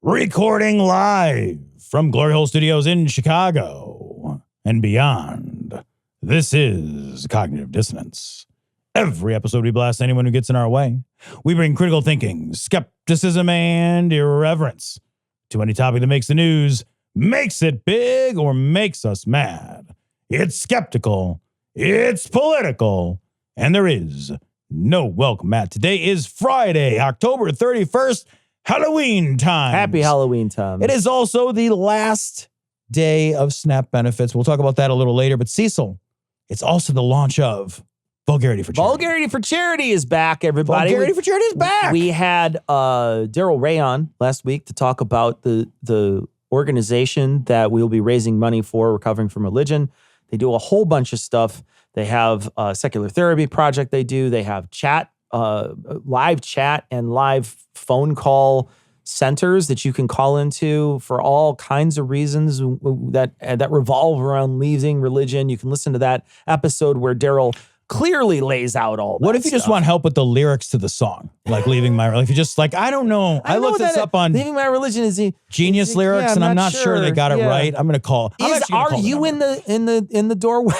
Recording live from Glory Hole Studios in Chicago and beyond. This is Cognitive Dissonance. Every episode we blast anyone who gets in our way. We bring critical thinking, skepticism, and irreverence to any topic that makes the news, makes it big, or makes us mad. It's skeptical, it's political, and there is no welcome mat. Today is Friday, October 31st, Halloween time. Happy Halloween time. It is also the last day of SNAP benefits. We'll talk about that a little later. But Cecil, it's also the launch of Vulgarity for Charity. Vulgarity for Charity is back, everybody. Vulgarity for Charity is back. We had Daryl Ray on last week to talk about the organization that we'll be raising money for, Recovering from Religion. They do a whole bunch of stuff. They have a secular therapy project they do. They have live chat and live phone call centers that you can call into for all kinds of reasons that revolve around leaving religion. You can listen to that episode where Daryl clearly lays out all that. What if you just want help with the lyrics to the song? Like leaving my, if you just like, I don't know. I looked this up on Leaving My Religion is Genius Lyrics, and I'm not sure they got it right. I'm going to call. Are you in the doorway?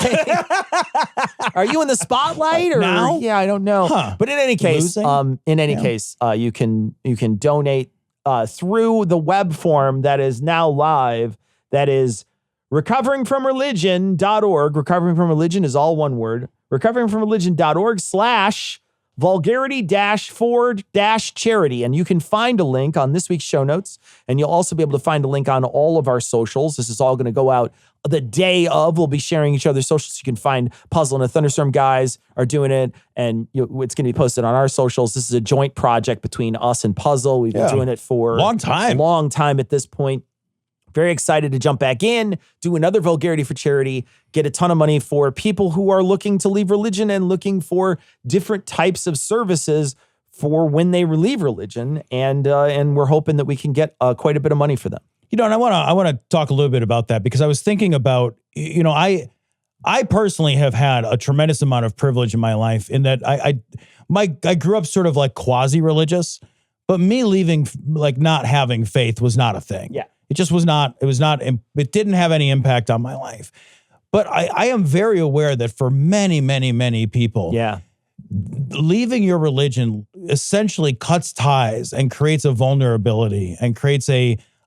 Are you in the spotlight or now? Yeah, I don't know. Huh. But in any case, you can donate through the web form that is now live. That is recoveringfromreligion.org. Recovering from Religion is all one word. recoveringfromreligion.org/vulgarity-for-charity. And you can find a link on this week's show notes. And you'll also be able to find a link on all of our socials. This is all going to go out the day of. We'll be sharing each other's socials. You can find Puzzle and the Thunderstorm guys are doing it. And it's going to be posted on our socials. This is a joint project between us and Puzzle. We've been doing it for a long time at this point. Very excited to jump back in, do another Vulgarity for Charity, get a ton of money for people who are looking to leave religion and looking for different types of services for when they leave religion. And we're hoping that we can get quite a bit of money for them. You know, and I want to talk a little bit about that because I was thinking about, I personally have had a tremendous amount of privilege in my life in that I grew up sort of like quasi-religious, but me leaving, like not having faith was not a thing. Yeah. It just was not, it didn't have any impact on my life. But I am very aware that for many, many, many people, leaving your religion essentially cuts ties and creates a vulnerability and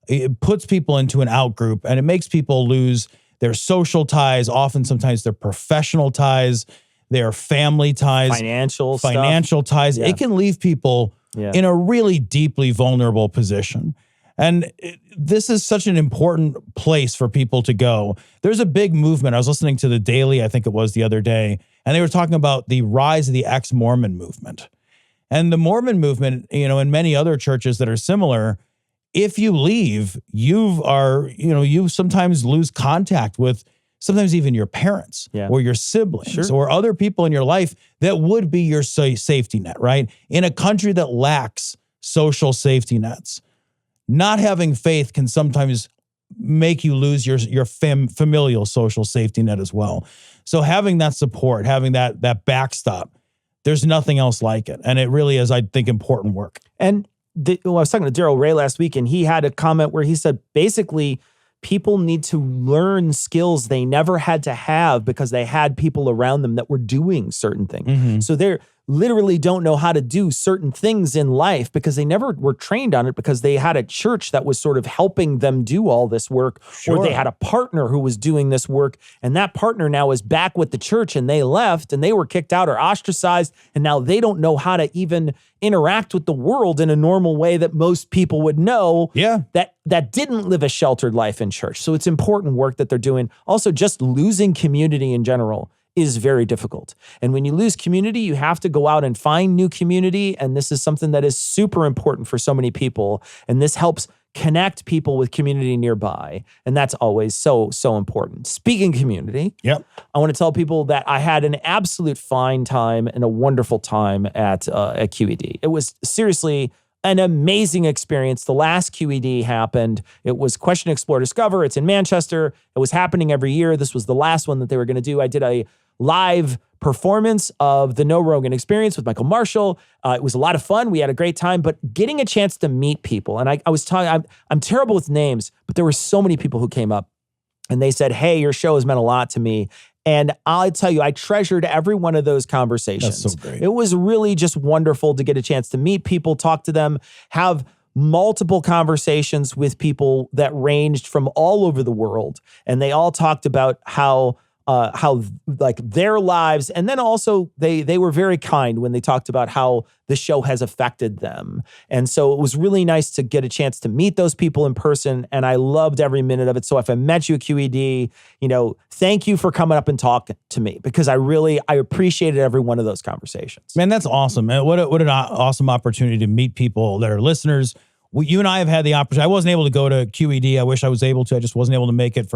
it puts people into an out group, and it makes people lose their social ties, often sometimes their professional ties, their family ties, financial ties. Yeah. It can leave people in a really deeply vulnerable position. And this is such an important place for people to go. There's a big movement. I was listening to The Daily, I think it was the other day, and they were talking about the rise of the ex-Mormon movement. And the Mormon movement, and many other churches that are similar, if you leave, you sometimes lose contact with sometimes even your parents or your siblings or other people in your life that would be your safety net, right? In a country that lacks social safety nets, not having faith can sometimes make you lose your familial social safety net as well. So having that support, having that backstop, there's nothing else like it. And it really is, I think, important work. And I was talking to Daryl Ray last week, and he had a comment where he said, basically, people need to learn skills they never had to have because they had people around them that were doing certain things. Mm-hmm. So they're literally don't know how to do certain things in life because they never were trained on it because they had a church that was sort of helping them do all this work, or they had a partner who was doing this work, and that partner now is back with the church and they left and they were kicked out or ostracized, and now they don't know how to even interact with the world in a normal way that most people would know that didn't live a sheltered life in church. So it's important work that they're doing. Also, just losing community in general is very difficult. And when you lose community, you have to go out and find new community. And this is something that is super important for so many people. And this helps connect people with community nearby. And that's always so, so important. Speaking community, I want to tell people that I had an absolute fine time and a wonderful time at QED. It was seriously an amazing experience. The last QED happened. It was Question, Explore, Discover. It's in Manchester. It was happening every year. This was the last one that they were going to do. I did a live performance of the No Rogan Experience with Michael Marshall. It was a lot of fun. We had a great time, but getting a chance to meet people. And I was talking, I'm terrible with names, but there were so many people who came up and they said, hey, your show has meant a lot to me. And I'll tell you, I treasured every one of those conversations. That's so great. It was really just wonderful to get a chance to meet people, talk to them, have multiple conversations with people that ranged from all over the world. And they all talked about how like their lives. And then also they were very kind when they talked about how the show has affected them. And so it was really nice to get a chance to meet those people in person. And I loved every minute of it. So if I met you at QED, thank you for coming up and talking to me, because I appreciated every one of those conversations. Man, that's awesome, man. What an awesome opportunity to meet people that are listeners. You and I have had the opportunity. I wasn't able to go to QED. I wish I was able to. I just wasn't able to make it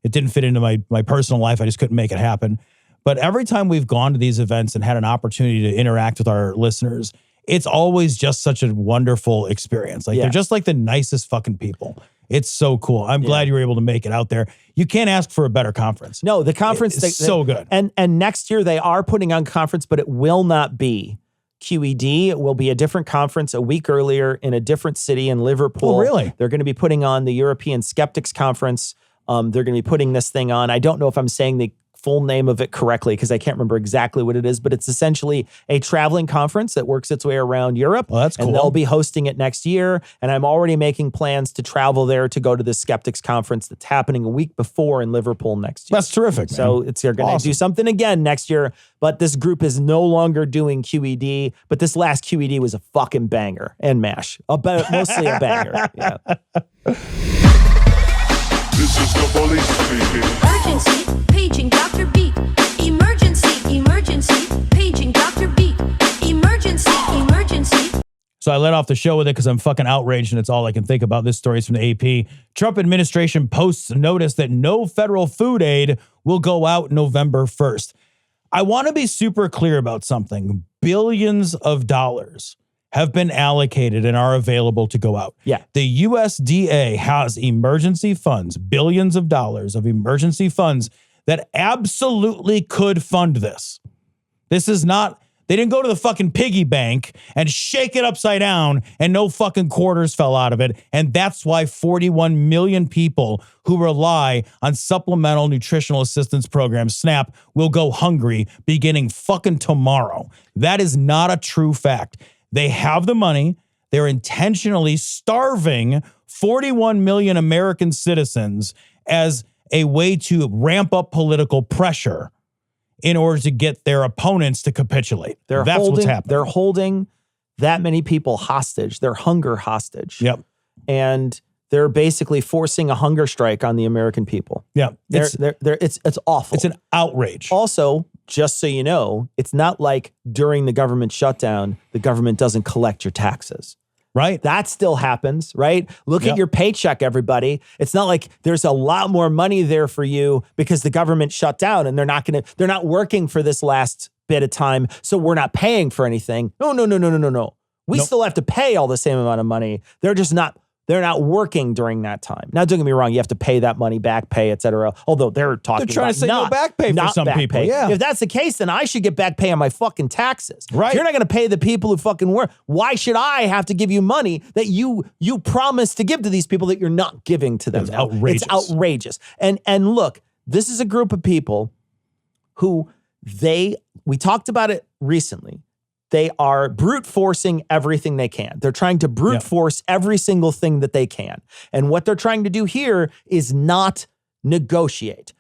it didn't fit into my personal life. I just couldn't make it happen. But every time we've gone to these events and had an opportunity to interact with our listeners, it's always just such a wonderful experience. Like, they're just like the nicest fucking people. It's so cool. I'm glad you were able to make it out there. You can't ask for a better conference. No, the conference is so good. And next year they are putting on conference, but it will not be QED. It will be a different conference a week earlier in a different city in Liverpool. Oh, really? They're going to be putting on the European Skeptics Conference. They're going to be putting this thing on. I don't know if I'm saying the full name of it correctly because I can't remember exactly what it is, but it's essentially a traveling conference that works its way around Europe. Well, that's cool. And they'll be hosting it next year. And I'm already making plans to travel there to go to the Skeptics Conference that's happening a week before in Liverpool next year. That's terrific, man. So they're going to do something again next year, but this group is no longer doing QED, but this last QED was a fucking banger and MASH. Mostly a banger. Yeah. This is the police speaking. Urgency, paging Dr. Beat. Emergency, emergency, paging Dr. Beat. Emergency, emergency. So I let off the show with it because I'm fucking outraged, and it's all I can think about. This story is from the AP. Trump administration posts notice that no federal food aid will go out November 1st. I want to be super clear about something. Billions of dollars have been allocated and are available to go out. Yeah. The USDA has emergency funds, billions of dollars of emergency funds that absolutely could fund this. This is not, they didn't go to the fucking piggy bank and shake it upside down and no fucking quarters fell out of it. And that's why 41 million people who rely on supplemental nutritional assistance programs, SNAP, will go hungry beginning fucking tomorrow. That is not a true fact. They have the money. They're intentionally starving 41 million American citizens as a way to ramp up political pressure in order to get their opponents to capitulate. That's what's happening. They're holding that many people hostage. They're hunger hostage. Yep. And they're basically forcing a hunger strike on the American people. Yeah. It's awful. It's an outrage. Also, just so you know, it's not like during the government shutdown, the government doesn't collect your taxes. Right. That still happens, right? Look at your paycheck, everybody. It's not like there's a lot more money there for you because the government shut down and they're not working for this last bit of time, so we're not paying for anything. No. We still have to pay all the same amount of money. They're not working during that time. Now, don't get me wrong, you have to pay that money, back pay, et cetera. Although they're trying to say no back pay for some people. Pay. Yeah. If that's the case, then I should get back pay on my fucking taxes. Right. If you're not going to pay the people who fucking work, why should I have to give you money that you promised to give to these people that you're not giving to them? It's outrageous. It's outrageous. And look, this is a group of people who we talked about it recently. They are brute forcing everything they can. They're trying to brute force every single thing that they can. And what they're trying to do here is not negotiate.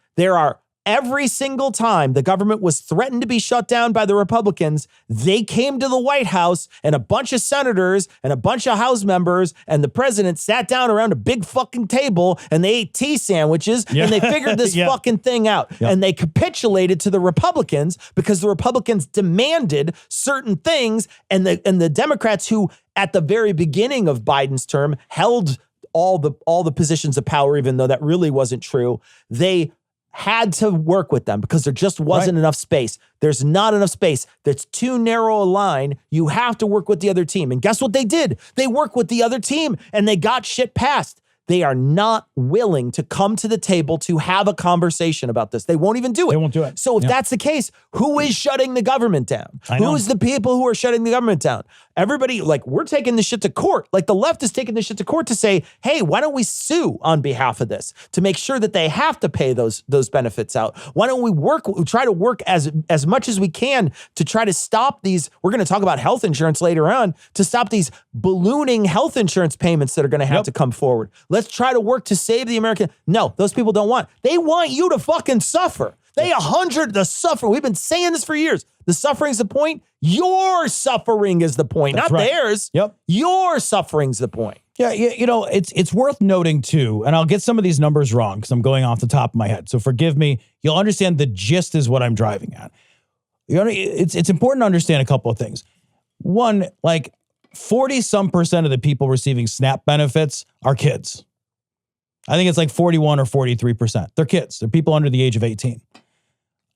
Every single time the government was threatened to be shut down by the Republicans, they came to the White House and a bunch of senators and a bunch of House members and the president sat down around a big fucking table and they ate tea sandwiches and they figured this fucking thing out. And they capitulated to the Republicans because the Republicans demanded certain things, and the Democrats, who at the very beginning of Biden's term held all the positions of power, even though that really wasn't true, they had to work with them because there just wasn't enough space. There's not enough space. That's too narrow a line. You have to work with the other team. And guess what they did? They worked with the other team and they got shit passed. They are not willing to come to the table to have a conversation about this. They won't even do it. They won't do it. So if that's the case, who is shutting the government down? Who's the people who are shutting the government down? Everybody, like, we're taking this shit to court. Like, the left is taking this shit to court to say, hey, why don't we sue on behalf of this to make sure that they have to pay those benefits out? Why don't we try to work as much as we can to try to stop these? We're going to talk about health insurance later on, to stop these ballooning health insurance payments that are going to have to come forward. Let's try to work to save the American. No, those people don't want. They want you to fucking suffer. The suffering. We've been saying this for years. The suffering's the point. Your suffering is the point, not theirs. Yep. Your suffering's the point. Yeah, you know, it's worth noting too, and I'll get some of these numbers wrong because I'm going off the top of my head. So forgive me. You'll understand the gist is what I'm driving at. You know, it's important to understand a couple of things. One, like 40-some% of the people receiving SNAP benefits are kids. I think it's like 41 or 43%. They're kids. They're people under the age of 18.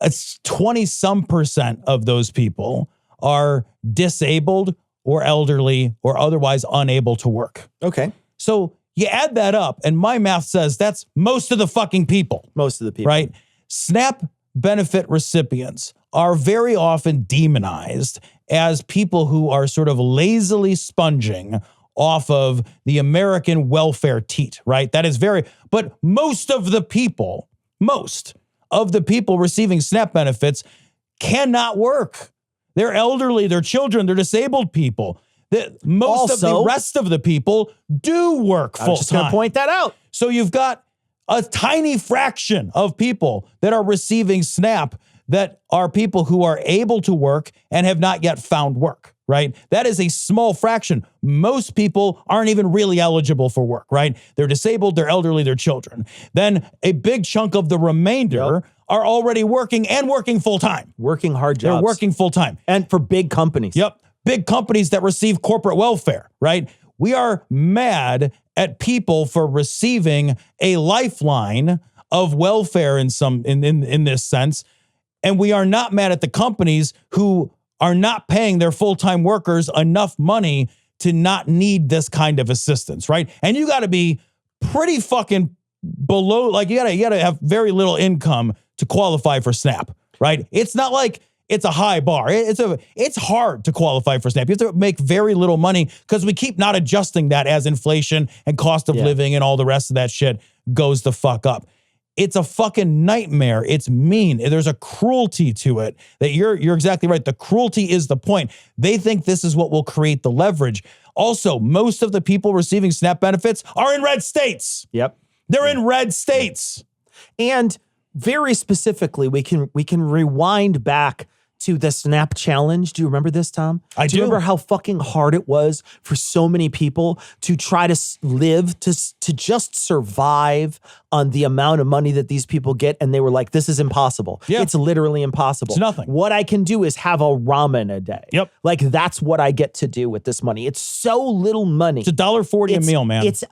It's 20-some% of those people are disabled or elderly or otherwise unable to work. Okay. So you add that up, and my math says that's most of the fucking people. Most of the people. Right? SNAP benefit recipients are very often demonized as people who are sort of lazily sponging off of the American welfare teat, right? That is but most of the people receiving SNAP benefits cannot work. They're elderly, they're children, they're disabled people. Most of the rest of the people do work full time. I was just going to point that out. So you've got a tiny fraction of people that are receiving SNAP that are people who are able to work and have not yet found work, right? That is a small fraction. Most people aren't even really eligible for work, right? They're disabled, they're elderly, they're children. Then a big chunk of the remainder are already working and working full time. Working hard jobs. They're working full time. And for big companies. Yep. Big companies that receive corporate welfare, right? We are mad at people for receiving a lifeline of welfare in this sense. And we are not mad at the companies who are not paying their full-time workers enough money to not need this kind of assistance, right? And you got to be pretty fucking below, like you got to have very little income to qualify for SNAP, right? It's not like it's a high bar. It's hard to qualify for SNAP. You have to make very little money because we keep not adjusting that as inflation and cost of living and all the rest of that shit goes the fuck up. It's a fucking nightmare. It's mean. There's a cruelty to it that you're exactly right. The cruelty is the point. They think this is what will create the leverage. Also, most of the people receiving SNAP benefits are in red states. Yep. They're in red states. And very specifically, we can rewind back to the SNAP challenge. Do you remember this, Tom? I do. Do you remember how fucking hard it was for so many people to try to live, to just survive on the amount of money that these people get? And they were like, this is impossible. Yeah. It's literally impossible. It's nothing. What I can do is have a ramen a day. Yep. Like, that's what I get to do with this money. It's so little money. It's $1.40 a meal, man. It's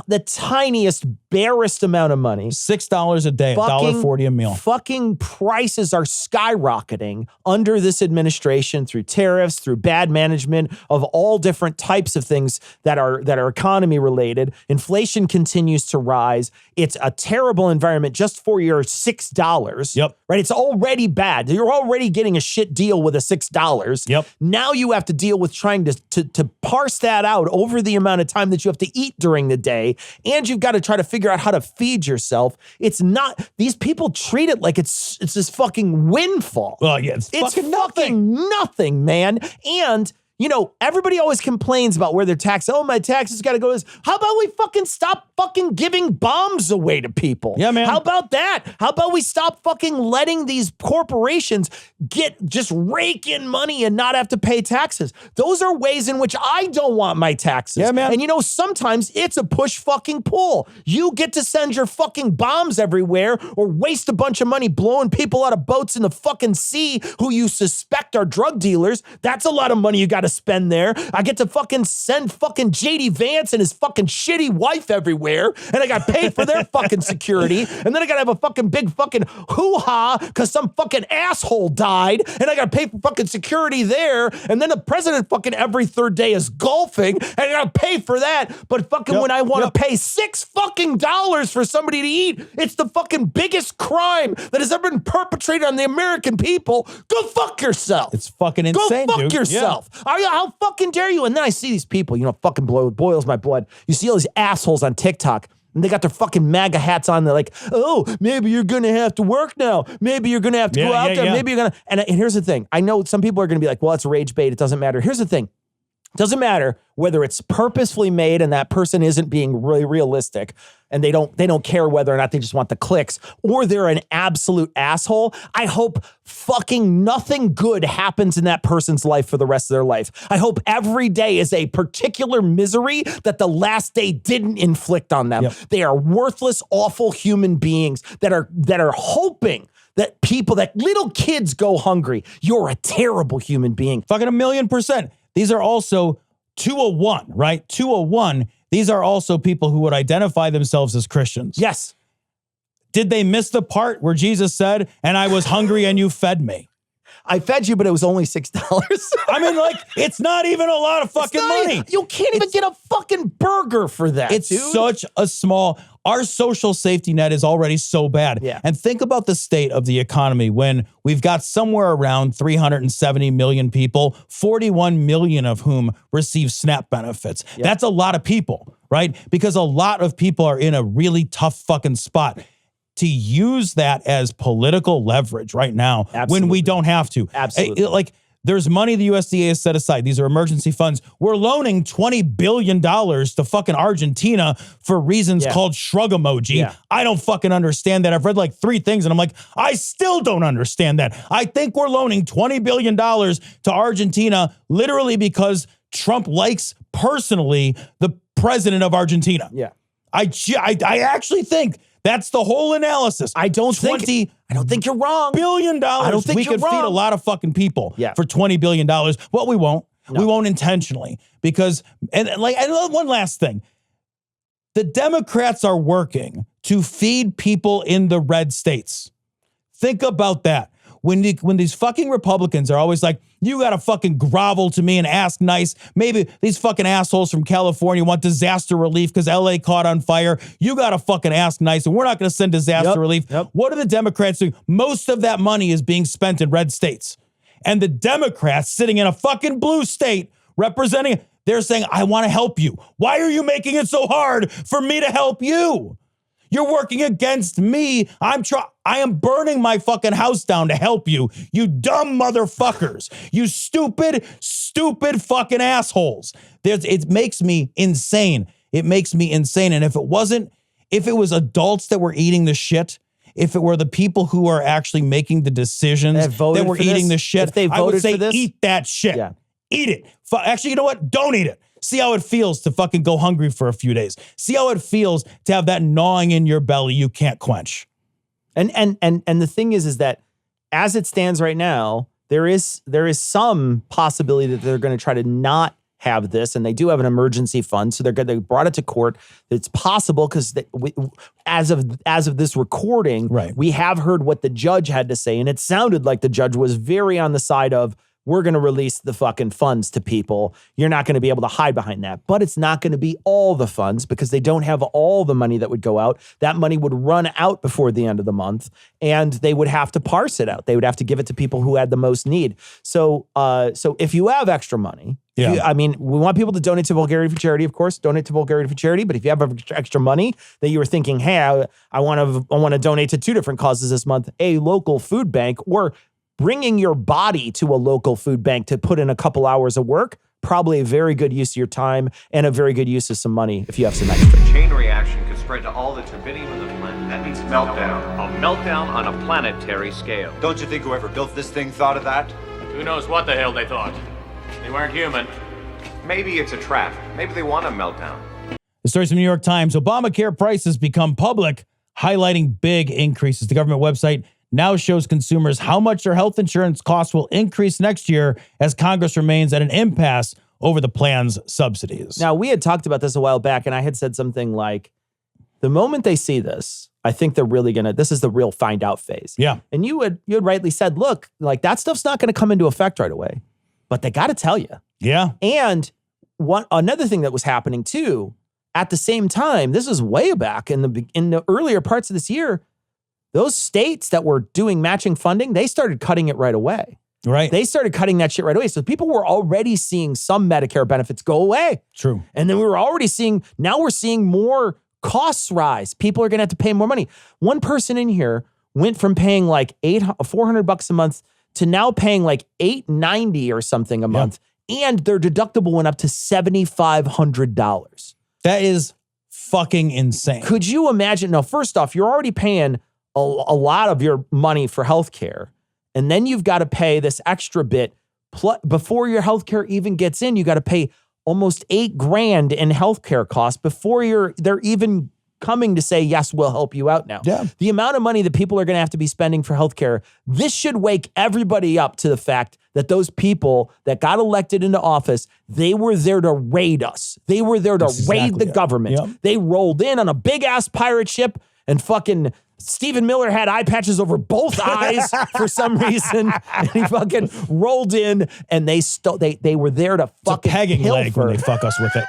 the tiniest, barest amount of money. $6 a day, $1.40 a meal. Fucking prices are skyrocketing under this administration through tariffs, through bad management of all different types of things that are economy related. Inflation continues to rise. It's a terrible environment just for your $6. Yep. Right? It's already bad. You're already getting a shit deal with a $6. Yep. Now you have to deal with trying to parse that out over the amount of time that you have to eat during the day. And you've got to try to figure out how to feed yourself. It's not, these people treat it like it's this fucking windfall. Well, yeah, It's fucking nothing, man. And, you know, everybody always complains about where their tax. Oh, my taxes got to go. How about we fucking stop fucking giving bombs away to people? Yeah, man. How about that? How about we stop fucking letting these corporations just rake in money and not have to pay taxes? Those are ways in which I don't want my taxes. Yeah, man. And you know, sometimes it's a push fucking pull. You get to send your fucking bombs everywhere or waste a bunch of money blowing people out of boats in the fucking sea who you suspect are drug dealers. That's a lot of money you got to spend there. I get to fucking send fucking JD Vance and his fucking shitty wife everywhere everywhere, and I got paid for their fucking security, and then I got to have a fucking big fucking hoo-ha because some fucking asshole died, and I got to pay for fucking security there, and then the president fucking every third day is golfing, and I got to pay for that, but fucking when I want to pay $6 fucking for somebody to eat, it's the fucking biggest crime that has ever been perpetrated on the American people. Go fuck yourself. It's fucking insane, Go fuck dude. yourself. How fucking dare you? And then I see these people, fucking boils my blood. You see all these assholes on TikTok, and they got their fucking MAGA hats on. They're like, oh, maybe you're going to have to work now. Maybe you're going to have to go out there. Maybe you're going to. And here's the thing. I know some people are going to be like, well, it's rage bait. It doesn't matter. Here's the thing. It doesn't matter whether it's purposefully made and that person isn't being really realistic and they don't care whether or not they just want the clicks or they're an absolute asshole. I hope fucking nothing good happens in that person's life for the rest of their life. I hope every day is a particular misery that the last day didn't inflict on them. Yep. They are worthless, awful human beings that are hoping that little kids go hungry. You're a terrible human being. Fucking 1,000,000%. These are also 201, right? 201. These are also people who would identify themselves as Christians. Yes. Did they miss the part where Jesus said, and I was hungry and you fed me? I fed you, but it was only $6. I mean, it's not even a lot of fucking money. You can't even get a fucking burger for that, It's such a our social safety net is already so bad. Yeah. And think about the state of the economy when we've got somewhere around 370 million people, 41 million of whom receive SNAP benefits. Yep. That's a lot of people, right? Because a lot of people are in a really tough fucking spot. To use that as political leverage right now when we don't have to. Absolutely. There's money the USDA has set aside. These are emergency funds. We're loaning $20 billion to fucking Argentina for reasons called shrug emoji. Yeah. I don't fucking understand that. I've read 3 things and I'm like, I still don't understand that. I think we're loaning $20 billion to Argentina literally because Trump likes personally the president of Argentina. Yeah. I actually think that's the whole analysis. I don't think you're wrong. $20 billion. I don't think we you're could wrong. feed a lot of fucking people for $20 billion. Well, we won't. No. We won't intentionally because, and one last thing. The Democrats are working to feed people in the red states. Think about that. When these fucking Republicans are always like, you got to fucking grovel to me and ask nice. Maybe these fucking assholes from California want disaster relief because LA caught on fire. You got to fucking ask nice and we're not going to send disaster relief. Yep. What are the Democrats doing? Most of that money is being spent in red states. And the Democrats sitting in a fucking blue state representing, they're saying, I want to help you. Why are you making it so hard for me to help you? You're working against me. I am burning my fucking house down to help you. You dumb motherfuckers. You stupid fucking assholes. It makes me insane. It makes me insane. And if it was adults that were eating the shit, if it were the people who are actually making the decisions that were eating the shit, I would say eat that shit. Yeah. Eat it. Actually, you know what? Don't eat it. See how it feels to fucking go hungry for a few days. See how it feels to have that gnawing in your belly you can't quench. And the thing is that as it stands right now, there is some possibility that they're going to try to not have this, and they do have an emergency fund, so they brought it to court. It's possible because as of this recording, we have heard what the judge had to say, and it sounded like the judge was very on the side of, we're going to release the fucking funds to people. You're not going to be able to hide behind that. But it's not going to be all the funds because they don't have all the money that would go out. That money would run out before the end of the month, and they would have to parse it out. They would have to give it to people who had the most need. So if you have extra money, we want people to donate to Vulgarity for Charity, of course. Donate to Vulgarity for Charity. But if you have extra money that you were thinking, hey, I want to donate to 2 different causes this month, a local food bank, or bringing your body to a local food bank to put in a couple hours of work, probably a very good use of your time and a very good use of some money if you have some extra. Chain reaction could spread to all the turbinium in the planet. That means meltdown. A meltdown on a planetary scale. Don't you think whoever built this thing thought of that? Who knows what the hell they thought? They weren't human. Maybe it's a trap. Maybe they want a meltdown. The stories from the New York Times. Obamacare prices become public, highlighting big increases. The government website now shows consumers how much their health insurance costs will increase next year as Congress remains at an impasse over the plan's subsidies. Now, we had talked about this a while back, and I had said something like, The moment they see this, I think they're really this is the real find out phase. Yeah. And you had rightly said, look, like that stuff's not going to come into effect right away, but they got to tell you. Yeah. And another thing that was happening too, at the same time, this is way back in the earlier parts of this year, those states that were doing matching funding, they started cutting it right away. Right. They started cutting that shit right away. So people were already seeing some Medicare benefits go away. True. And then we were already now we're seeing more costs rise. People are going to have to pay more money. One person in here went from paying like $400 a month to now paying like $890 or something a month. And their deductible went up to $7,500. That is fucking insane. Could you imagine? Now, first off, you're already paying a lot of your money for healthcare. And then you've got to pay this extra bit. Before your healthcare even gets in, you got to pay almost $8,000 in healthcare costs before they're even coming to say, yes, we'll help you out now. Yeah. The amount of money that people are going to have to be spending for healthcare, this should wake everybody up to the fact that those people that got elected into office, they were there to raid us. They were there to raid the government. Yep. They rolled in on a big ass pirate ship and fucking Stephen Miller had eye patches over both eyes for some reason. And he fucking rolled in and they were there to fucking pegging pilfer. leg when they fuck us with it.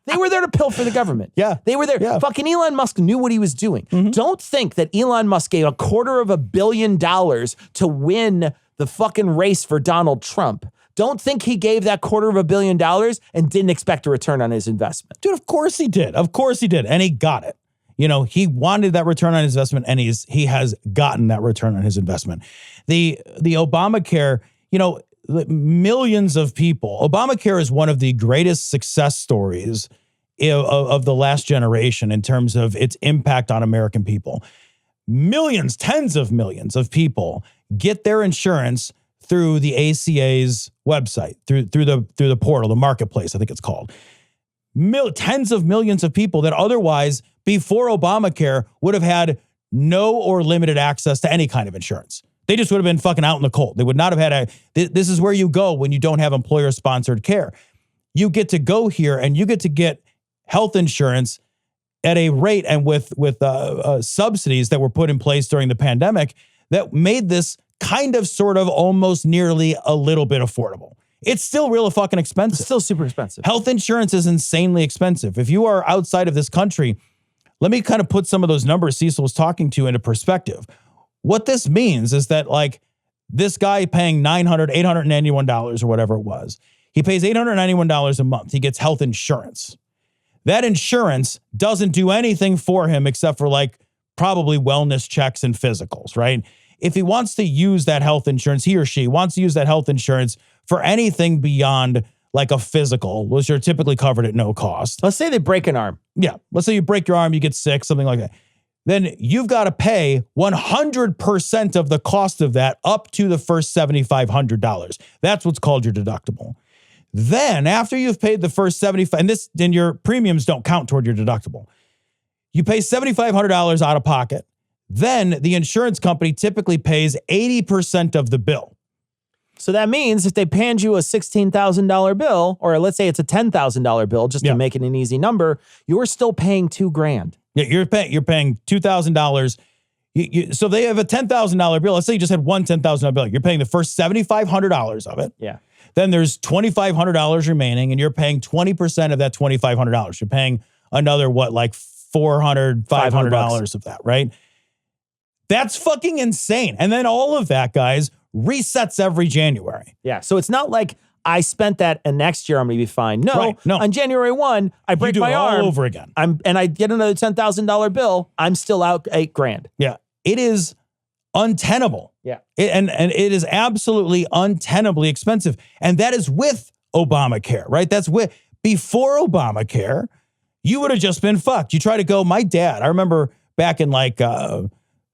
They were there to pilfer the government. Yeah. They were there. Yeah. Fucking Elon Musk knew what he was doing. Don't think that Elon Musk gave $250 million to win the fucking race for Donald Trump. Don't think he gave that $250 million and didn't expect a return on his investment. Dude, of course he did. Of course he did. And he got it. You know, he wanted that return on his investment, and he has gotten that return on his investment. The Obamacare, you know, millions of people. Obamacare is one of the greatest success stories of the last generation in terms of its impact on American people. Millions, tens of millions of people get their insurance through the ACA's website, through the portal, the marketplace, I think it's called. Tens of millions of people that otherwise, before Obamacare, would have had no or limited access to any kind of insurance. They just would have been fucking out in the cold. They would not have had this is where you go when you don't have employer-sponsored care. You get to go here and you get to get health insurance at a rate and with subsidies that were put in place during the pandemic that made this kind of, sort of, almost nearly a little bit affordable. It's still real fucking expensive. It's still super expensive. Health insurance is insanely expensive. If you are outside of this country, let me kind of put some of those numbers Cecil was talking to into perspective. What this means is that, like, this guy paying $891 or whatever it was, he pays $891 a month. He gets health insurance. That insurance doesn't do anything for him except for, like, probably wellness checks and physicals, right? If he wants to use that health insurance, he or she wants to use that health insurance for anything beyond like a physical, which are typically covered at no cost. Let's say they break an arm. Yeah. Let's say you break your arm, you get sick, something like that. Then you've got to pay 100% of the cost of that up to the first $7,500. That's what's called your deductible. Then after you've paid the first $7,500, then your premiums don't count toward your deductible. You pay $7,500 out of pocket. Then the insurance company typically pays 80% of the bill. So that means if they hand you a $16,000 bill, or let's say it's a $10,000 bill, just to make it an easy number, you're still paying $2,000. Yeah, you're paying $2,000. So they have a $10,000 bill. Let's say you just had one $10,000 bill. You're paying the first $7,500 of it. Yeah. Then there's $2,500 remaining, and you're paying 20% of that $2,500. You're paying another, like $400, $500 of that, right? That's fucking insane. And then all of that, guys, resets every January. Yeah. So it's not like I spent that and next year I'm going to be fine. No, right, no. On January 1, I break my arm all over again. And I get another $10,000 bill. I'm still out $8,000. Yeah. It is untenable. Yeah. And it is absolutely untenably expensive. And that is with Obamacare, right? That's before Obamacare, you would have just been fucked. You try to go, my dad, I remember back in like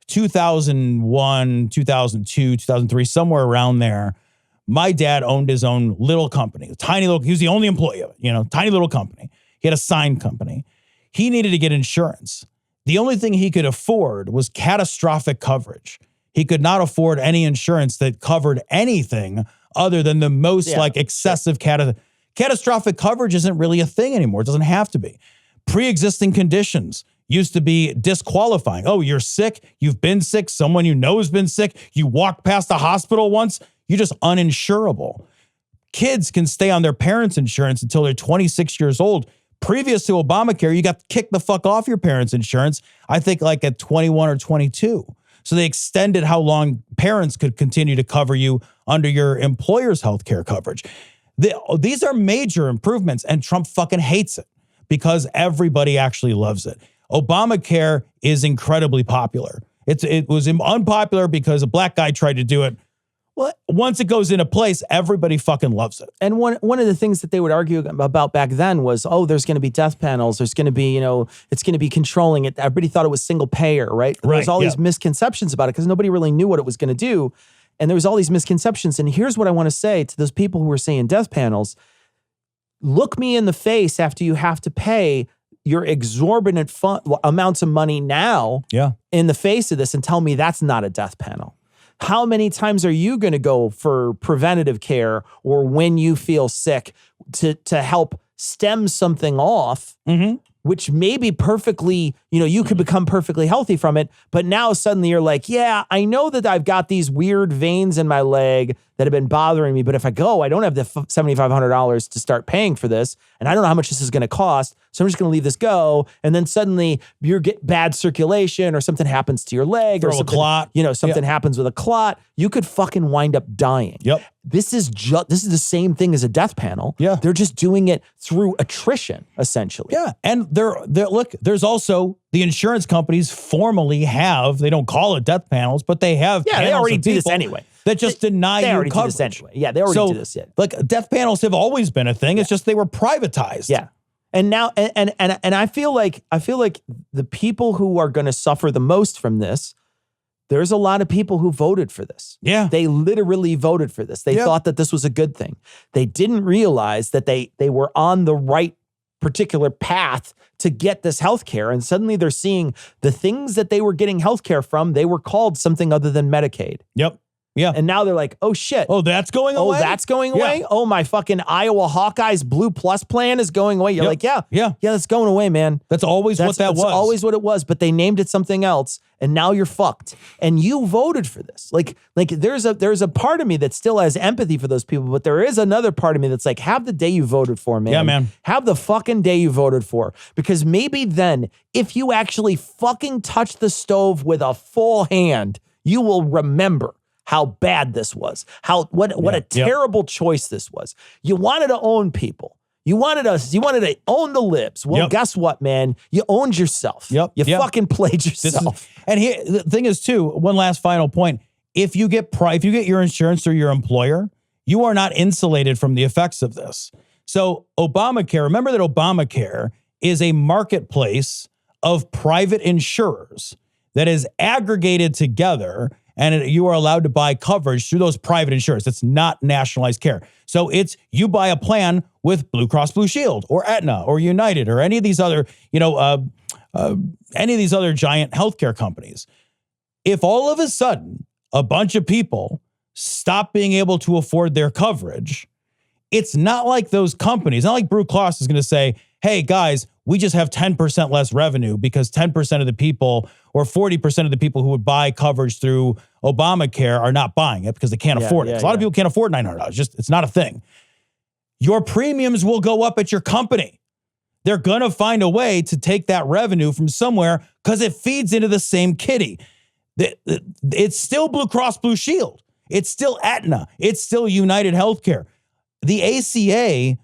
2001, 2002, 2003, somewhere around there, my dad owned his own little company, he was the only employee of it, tiny little company. He had a sign company. He needed to get insurance. The only thing he could afford was catastrophic coverage. He could not afford any insurance that covered anything other than the most excessive catastrophic coverage isn't really a thing anymore. It doesn't have to be. Pre-existing conditions used to be disqualifying. Oh, you're sick. You've been sick. Someone you know has been sick. You walked past a hospital once. You're just uninsurable. Kids can stay on their parents' insurance until they're 26 years old. Previous to Obamacare, you got kicked the fuck off your parents' insurance, I think like at 21 or 22. So they extended how long parents could continue to cover you under your employer's health care coverage. These are major improvements, and Trump fucking hates it because everybody actually loves it. Obamacare is incredibly popular. It was unpopular because a black guy tried to do it. Well, once it goes into place, everybody fucking loves it. And one of the things that they would argue about back then was, oh, there's going to be death panels. There's going to be, it's going to be controlling it. Everybody thought it was single payer, right? There was all these misconceptions about it because nobody really knew what it was going to do. And there was all these misconceptions. And here's what I want to say to those people who are saying death panels. Look me in the face after you have to pay your exorbitant amounts of money now in the face of this and tell me that's not a death panel. How many times are you going to go for preventative care or when you feel sick to help stem something off, which may be perfectly, you could become perfectly healthy from it. But now suddenly you're like, yeah, I know that I've got these weird veins in my leg that have been bothering me. But if I go, I don't have the $7,500 to start paying for this. And I don't know how much this is going to cost. So I'm just going to leave this go. And then suddenly you get bad circulation or something happens to your leg or something, a clot. Something happens with a clot. You could fucking wind up dying. Yep. This is the same thing as a death panel. Yeah. They're just doing it through attrition, essentially. Yeah. And look, there's also the insurance companies formally have, they don't call it death panels, but they have. Yeah, they already do this anyway. That just deny you coverage. Do this anyway. Yeah, they already do this. Yeah. Like death panels have always been a thing. It's just they were privatized. Yeah. And now, and I feel like the people who are going to suffer the most from this, there's a lot of people who voted for this. Yeah. They literally voted for this. They thought that this was a good thing. They didn't realize that they were on the right particular path to get this health care. And suddenly they're seeing the things that they were getting health care from, they were called something other than Medicaid. Yep. Yeah. And now they're like, oh shit. Oh, that's going away? Oh, that's going away? Oh, my fucking Iowa Hawkeyes Blue Plus plan is going away. You're like, yeah, that's going away, man. That's always what that was. That's always what it was, but they named it something else, and now you're fucked. And you voted for this. Like there's a part of me that still has empathy for those people, but there is another part of me that's like, have the day you voted for, man. Yeah, man. Have the fucking day you voted for. Because maybe then, if you actually fucking touch the stove with a full hand, you will remember how bad this was, what a terrible choice this was. You wanted to own people. You wanted to own the libs. Well, guess what, man? You owned yourself. You fucking played yourself. And here, the thing is too, one last final point. If you get your insurance through your employer, you are not insulated from the effects of this. So Obamacare, remember that Obamacare is a marketplace of private insurers that is aggregated together, and you are allowed to buy coverage through those private insurers. It's not nationalized care. So it's you buy a plan with Blue Cross Blue Shield or Aetna or United or any of these other, giant healthcare companies. If all of a sudden a bunch of people stop being able to afford their coverage, it's not like those companies, not like Blue Cross is going to say, hey guys, we just have 10% less revenue because 10% of the people or 40% of the people who would buy coverage through Obamacare are not buying it because they can't afford it. A lot of people can't afford $900. It's not a thing. Your premiums will go up at your company. They're going to find a way to take that revenue from somewhere because it feeds into the same kitty. It's still Blue Cross Blue Shield. It's still Aetna. It's still United Healthcare. The ACA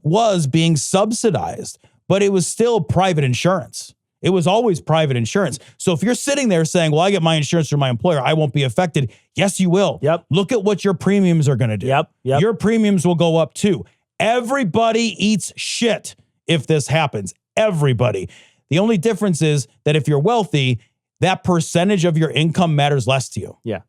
was being subsidized, but it was still private insurance. It was always private insurance. So if you're sitting there saying, well, I get my insurance through my employer, I won't be affected. Yes, you will. Yep. Look at what your premiums are going to do. Yep. Your premiums will go up too. Everybody eats shit if this happens. Everybody. The only difference is that if you're wealthy, that percentage of your income matters less to you. Yeah.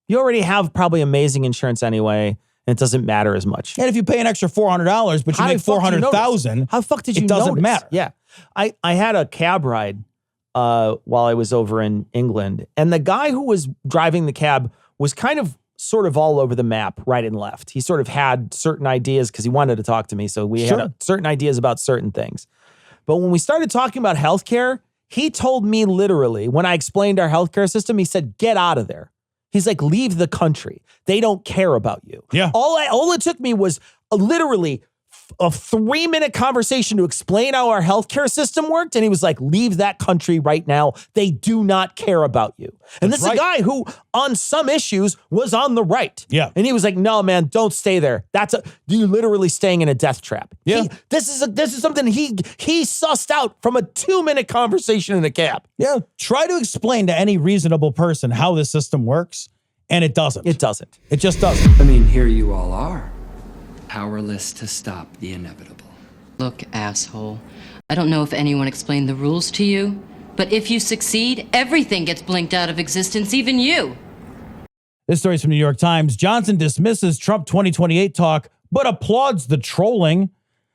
You already have probably amazing insurance anyway. And it doesn't matter as much. And if you pay an extra $400, but you make $400,000, how the fuck did you notice? It doesn't matter. Yeah. I had a cab ride while I was over in England, and the guy who was driving the cab was kind of sort of all over the map, right and left. He sort of had certain ideas because he wanted to talk to me. So we had certain ideas about certain things. But when we started talking about healthcare, he told me literally, when I explained our healthcare system, he said, get out of there. He's like, leave the country. They don't care about you. Yeah. All it took me was literally a 3-minute conversation to explain how our healthcare system worked. And he was like, leave that country right now. They do not care about you. And this is a guy who on some issues was on the right. Yeah. And he was like, no, man, don't stay there. You're literally staying in a death trap. Yeah. This is something he sussed out from a 2-minute conversation in a cab. Yeah. Try to explain to any reasonable person how this system works. And it doesn't. It doesn't. It just doesn't. I mean, here you all are, powerless to stop the inevitable. Look, asshole, I don't know if anyone explained the rules to you, but if you succeed, everything gets blinked out of existence, even you. This story's from New York Times. Johnson dismisses Trump 2028 talk, but applauds the trolling.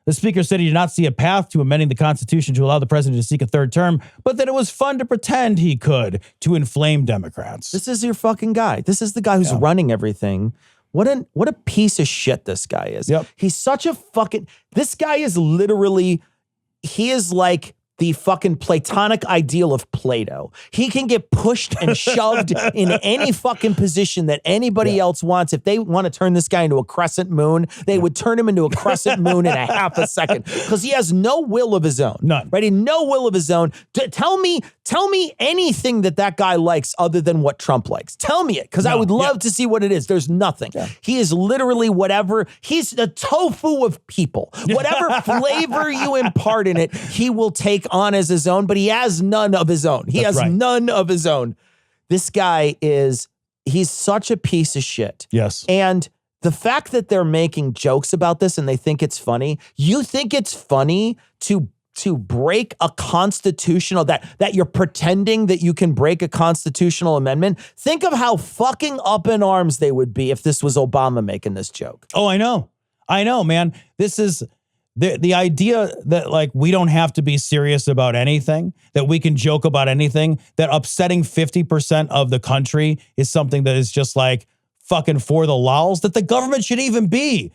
The speaker said he did not see a path to amending the Constitution to allow the president to seek a third term, but that it was fun to pretend he could to inflame Democrats. This is your fucking guy. This is the guy who's running everything. What a piece of shit this guy is. Yep. He's such a fucking, this guy is literally, he is like the fucking Platonic ideal of Plato. He can get pushed and shoved in any fucking position that anybody else wants. If they want to turn this guy into a crescent moon, they would turn him into a crescent moon in a half a second because he has no will of his own. None. Right? No will of his own. Tell me anything that guy likes other than what Trump likes. Tell me it because I would love to see what it is. There's nothing. Yeah. He is literally whatever. He's the tofu of people. Whatever flavor you impart in it, he will take on as his own, but he has none of his own. He has none of his own. This guy he's such a piece of shit. Yes. And the fact that they're making jokes about this and they think it's funny, you think it's funny to break a constitutional, that you're pretending that you can break a constitutional amendment. Think of how fucking up in arms they would be if this was Obama making this joke. Oh, I know, man. This is the idea that like we don't have to be serious about anything, that we can joke about anything, that upsetting 50% of the country is something that is just like fucking for the lols, that the government should even be.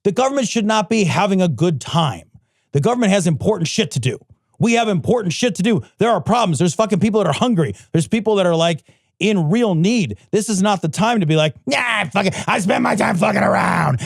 The government should not be having a good time. The government has important shit to do. We have important shit to do. There are problems. There's fucking people that are hungry. There's people that are like in real need. This is not the time to be like, I spend my time fucking around.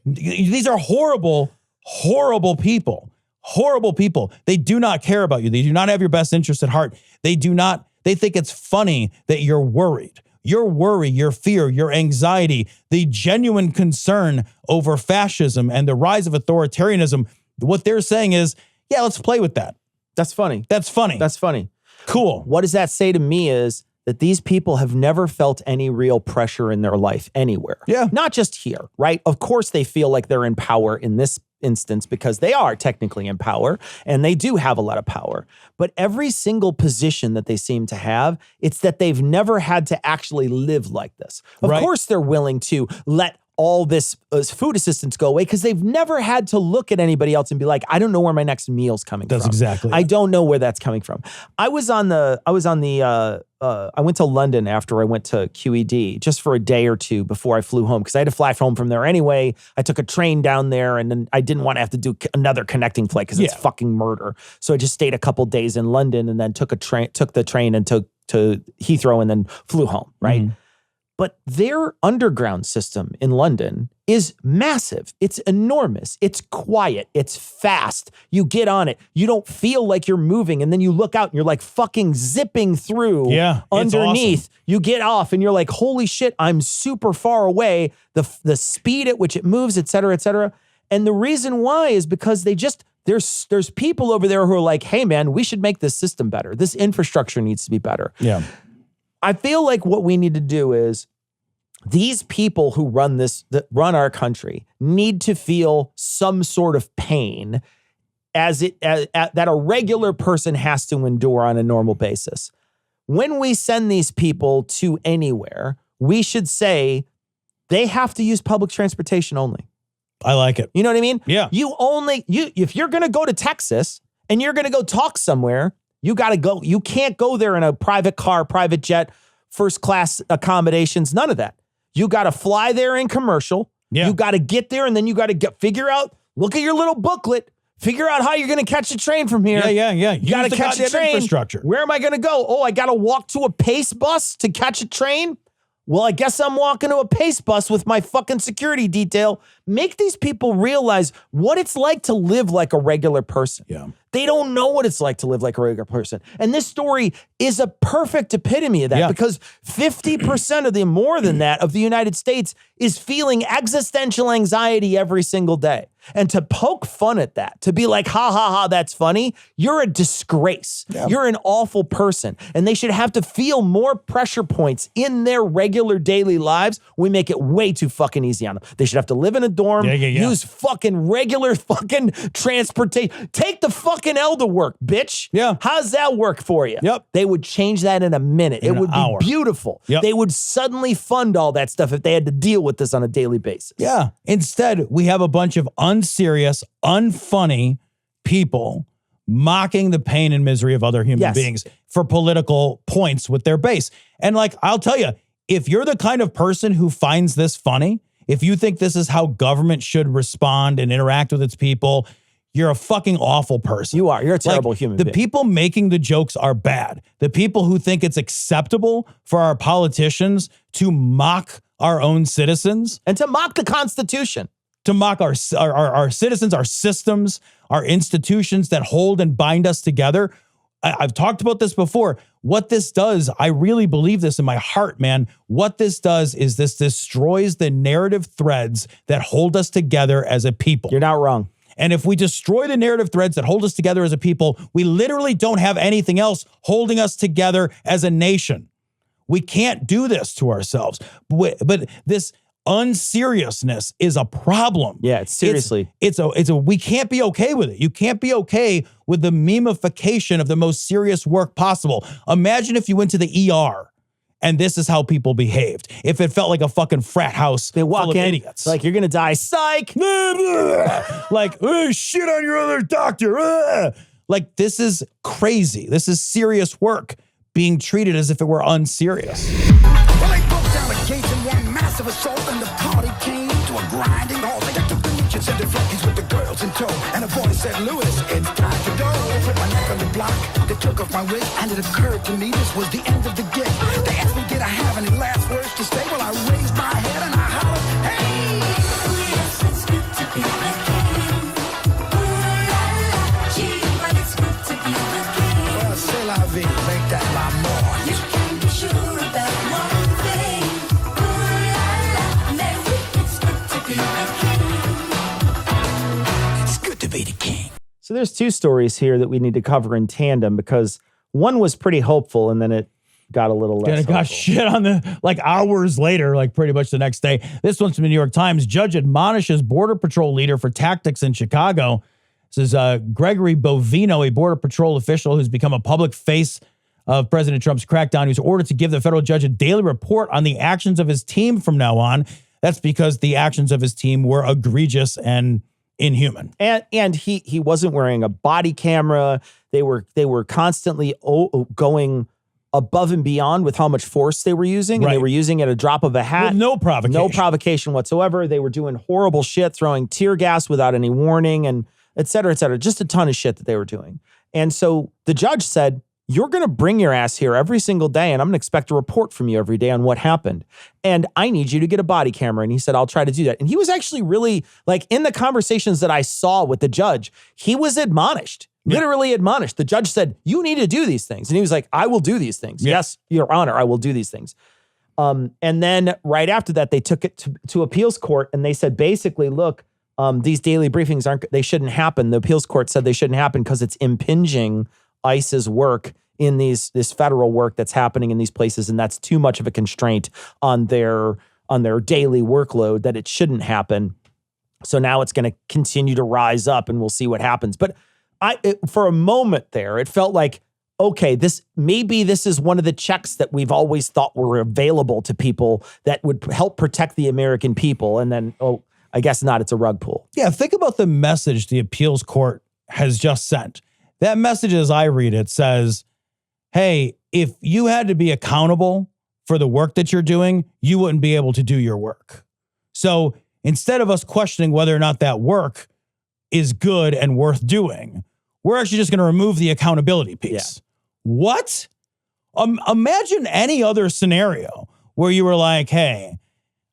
These are horrible, horrible people. Horrible people. They do not care about you. They do not have your best interest at heart. They think it's funny that you're worried. Your worry, your fear, your anxiety, the genuine concern over fascism and the rise of authoritarianism, what they're saying is, yeah, let's play with that. That's funny. That's funny. That's funny. Cool. What does that say to me is that these people have never felt any real pressure in their life anywhere. Yeah. Not just here, right? Of course they feel like they're in power in this instance because they are technically in power and they do have a lot of power. But every single position that they seem to have, it's that they've never had to actually live like this. Of course they're willing to let all this food assistance go away because they've never had to look at anybody else and be like, I don't know where my next meal's coming from. That's exactly it. I don't know where that's coming from. I went to London after I went to QED just for a day or two before I flew home because I had to fly home from there anyway. I took a train down there and then I didn't want to have to do another connecting flight because it's fucking murder. So I just stayed a couple days in London and then took the train and to Heathrow and then flew home, right? Mm-hmm. But their underground system in London is massive. It's enormous. It's quiet. It's fast. You get on it. You don't feel like you're moving. And then you look out and you're like fucking zipping through underneath. Awesome. You get off and you're like, holy shit, I'm super far away. The speed at which it moves, et cetera, et cetera. And the reason why is because there's people over there who are like, hey man, we should make this system better. This infrastructure needs to be better. Yeah. I feel like what we need to do is these people who that run our country need to feel some sort of pain that a regular person has to endure on a normal basis. When we send these people to anywhere, we should say they have to use public transportation only. I like it. You know what I mean? Yeah. If you're going to go to Texas and you're going to go talk somewhere, you got to go. You can't go there in a private car, private jet, first class accommodations, none of that. You got to fly there in commercial. Yeah. You got to get there and then you got to figure out, look at your little booklet, Figure out how you're going to catch a train from here. Yeah. You got to catch a train. Infrastructure. Where am I going to go? Oh, I got to walk to a Pace bus to catch a train? Well, I guess I'm walking to a Pace bus with my fucking security detail. Make these people realize what it's like to live like a regular person. Yeah. They don't know what it's like to live like a regular person. And this story is a perfect epitome of that because 50% of more than that of the United States is feeling existential anxiety every single day. And to poke fun at that, to be like, ha, ha, ha, that's funny, you're a disgrace. Yeah. You're an awful person. And they should have to feel more pressure points in their regular daily lives. We make it way too fucking easy on them. They should have to live in a dorm, use fucking regular fucking transportation. Take the fucking L to work, bitch. Yeah. How's that work for you? Yep. They would change that in a minute. It would be beautiful. Yep. They would suddenly fund all that stuff if they had to deal with this on a daily basis. Yeah. Instead, we have a bunch of unserious, unfunny people mocking the pain and misery of other human beings for political points with their base. And like, I'll tell you, if you're the kind of person who finds this funny, if you think this is how government should respond and interact with its people, you're a fucking awful person. You are. You're a terrible human being. The people making the jokes are bad. The people who think it's acceptable for our politicians to mock our own citizens. And to mock the Constitution. To mock our citizens, our systems, our institutions that hold and bind us together. I've talked about this before. What this does, I really believe this in my heart, man. What this does is this destroys the narrative threads that hold us together as a people. You're not wrong. And if we destroy the narrative threads that hold us together as a people, we literally don't have anything else holding us together as a nation. We can't do this to ourselves. But this unseriousness is a problem. Yeah, it's seriously. We can't be okay with it. You can't be okay with the memification of the most serious work possible. Imagine if you went to the ER and this is how people behaved. If it felt like a fucking frat house they walk full of in, idiots. Like, you're going to die. Psych! Like, shit on your other doctor. Like, this is crazy. This is serious work being treated as if it were unserious. Well, they broke down the gates in one massive assault, and the party came to a grinding halt. They got the bleachers and the flunkies with the girls in tow, and a voice said, "Lewis, it's time to go." Put my neck on the block, they took off my wig, and it occurred to me this was the end of the gig. They asked me, did I have any last words to say? Well, I raised my head and I hollered, "Hey!" Yes, it's good to be the king. Ooh la la, gee, but it's good to be the king. Well, c'est la vie, make that la more. You can be sure about one thing. Ooh la la, Mary, it's good to be the king. It's good to be the king. So there's two stories here that we need to cover in tandem because one was pretty hopeful and then it got a little less And it got hopeful. shit on the, like hours later, like pretty much the next day. This one's from the New York Times. Judge admonishes Border Patrol leader for tactics in Chicago. This is Gregory Bovino, a Border Patrol official who's become a public face of President Trump's crackdown. He was ordered to give the federal judge a daily report on the actions of his team from now on. That's because the actions of his team were egregious and inhuman. And he wasn't wearing a body camera. They were constantly going above and beyond with how much force they were using. And they were using it at a drop of a hat. With no provocation. No provocation whatsoever. They were doing horrible shit, throwing tear gas without any warning, and et cetera, et cetera. Just a ton of shit that they were doing. And so the judge said, you're going to bring your ass here every single day, and I'm going to expect a report from you every day on what happened. And I need you to get a body camera. And he said, I'll try to do that. And he was actually really, like, in the conversations that I saw with the judge, he was admonished. Literally admonished. The judge said, you need to do these things. And he was like, I will do these things. Yes, Your Honor, I will do these things. And then right after that, they took it to appeals court and they said, basically, look, these daily briefings they shouldn't happen. The appeals court said they shouldn't happen because it's impinging ICE's work in this federal work that's happening in these places. And that's too much of a constraint on their daily workload that it shouldn't happen. So now it's going to continue to rise up and we'll see what happens. But for a moment there, it felt like, okay, this is one of the checks that we've always thought were available to people that would help protect the American people. And then, I guess not, it's a rug pull. Yeah, think about the message the appeals court has just sent. That message, as I read it, says, hey, if you had to be accountable for the work that you're doing, you wouldn't be able to do your work. So instead of us questioning whether or not that work is good and worth doing. We're actually just going to remove the accountability piece. What? Imagine any other scenario where you were like, hey,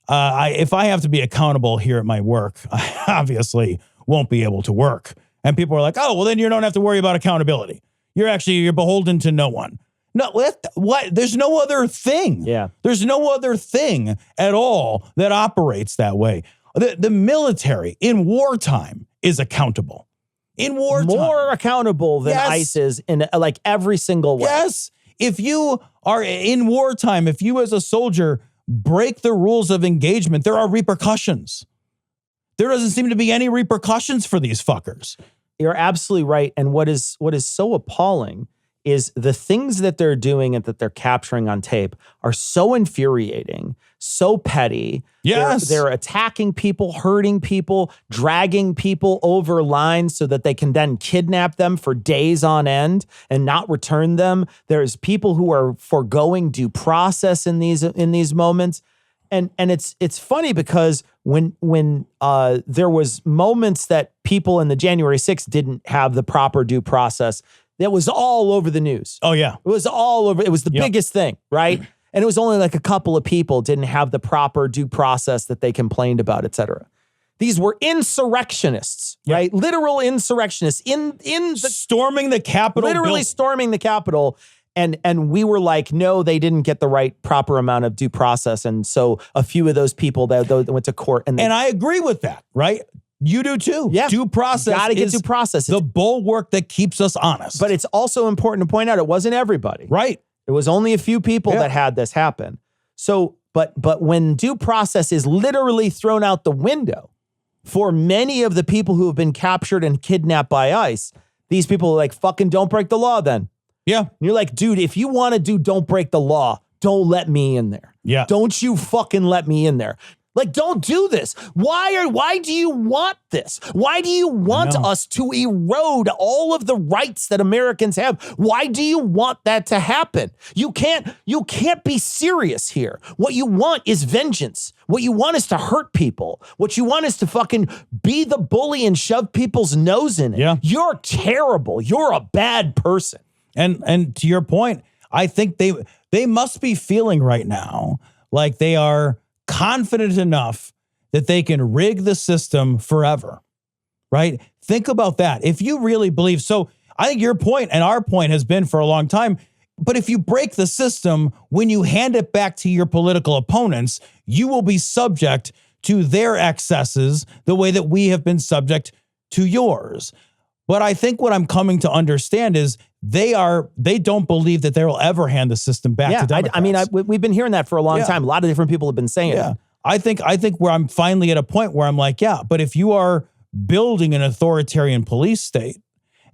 if I have to be accountable here at my work, I obviously won't be able to work. And people are like, oh, well, then you don't have to worry about accountability. You're beholden to no one. No, what? There's no other thing. Yeah. There's no other thing at all that operates that way. The military in wartime is accountable. In wartime. More accountable than ICE is in like every single way. Yes. If you are in wartime, if you as a soldier break the rules of engagement, there are repercussions. There doesn't seem to be any repercussions for these fuckers. You're absolutely right. And what is so appalling is the things that they're doing and that they're capturing on tape are so infuriating, so petty. Yes. They're attacking people, hurting people, dragging people over lines so that they can then kidnap them for days on end and not return them. There's people who are foregoing due process in these moments. And it's funny because when there was moments that people in the January 6th didn't have the proper due process, that was all over the news. Oh, yeah. It was all over. It was the biggest thing, right? And it was only like a couple of people didn't have the proper due process that they complained about, et cetera. These were insurrectionists, right? Literal insurrectionists storming the Capitol. Literally storming the Capitol. And we were like, no, they didn't get the right proper amount of due process. And so a few of those people that went to court. And I agree with that, right? You do too. Yeah. Due process. Gotta get due process. The bulwark that keeps us honest. But it's also important to point out it wasn't everybody. Right. It was only a few people that had this happen. So, but when due process is literally thrown out the window for many of the people who have been captured and kidnapped by ICE, these people are like, fucking don't break the law then. Yeah. And you're like, dude, if you want to do don't break the law, don't let me in there. Yeah. Don't you fucking let me in there. Like, don't do this. Why do you want this? Why do you want us to erode all of the rights that Americans have? Why do you want that to happen? You can't be serious here. What you want is vengeance. What you want is to hurt people. What you want is to fucking be the bully and shove people's nose in it. Yeah. You're terrible. You're a bad person. And to your point, I think they must be feeling right now like they are confident enough that they can rig the system forever, right? Think about that. If you really believe, so I think your point and our point has been for a long time, but if you break the system, when you hand it back to your political opponents, you will be subject to their excesses the way that we have been subject to yours. But I think what I'm coming to understand is they don't believe that they will ever hand the system back to Democrats. We've been hearing that for a long time. A lot of different people have been saying it. I think where I'm finally at a point where I'm like, but if you are building an authoritarian police state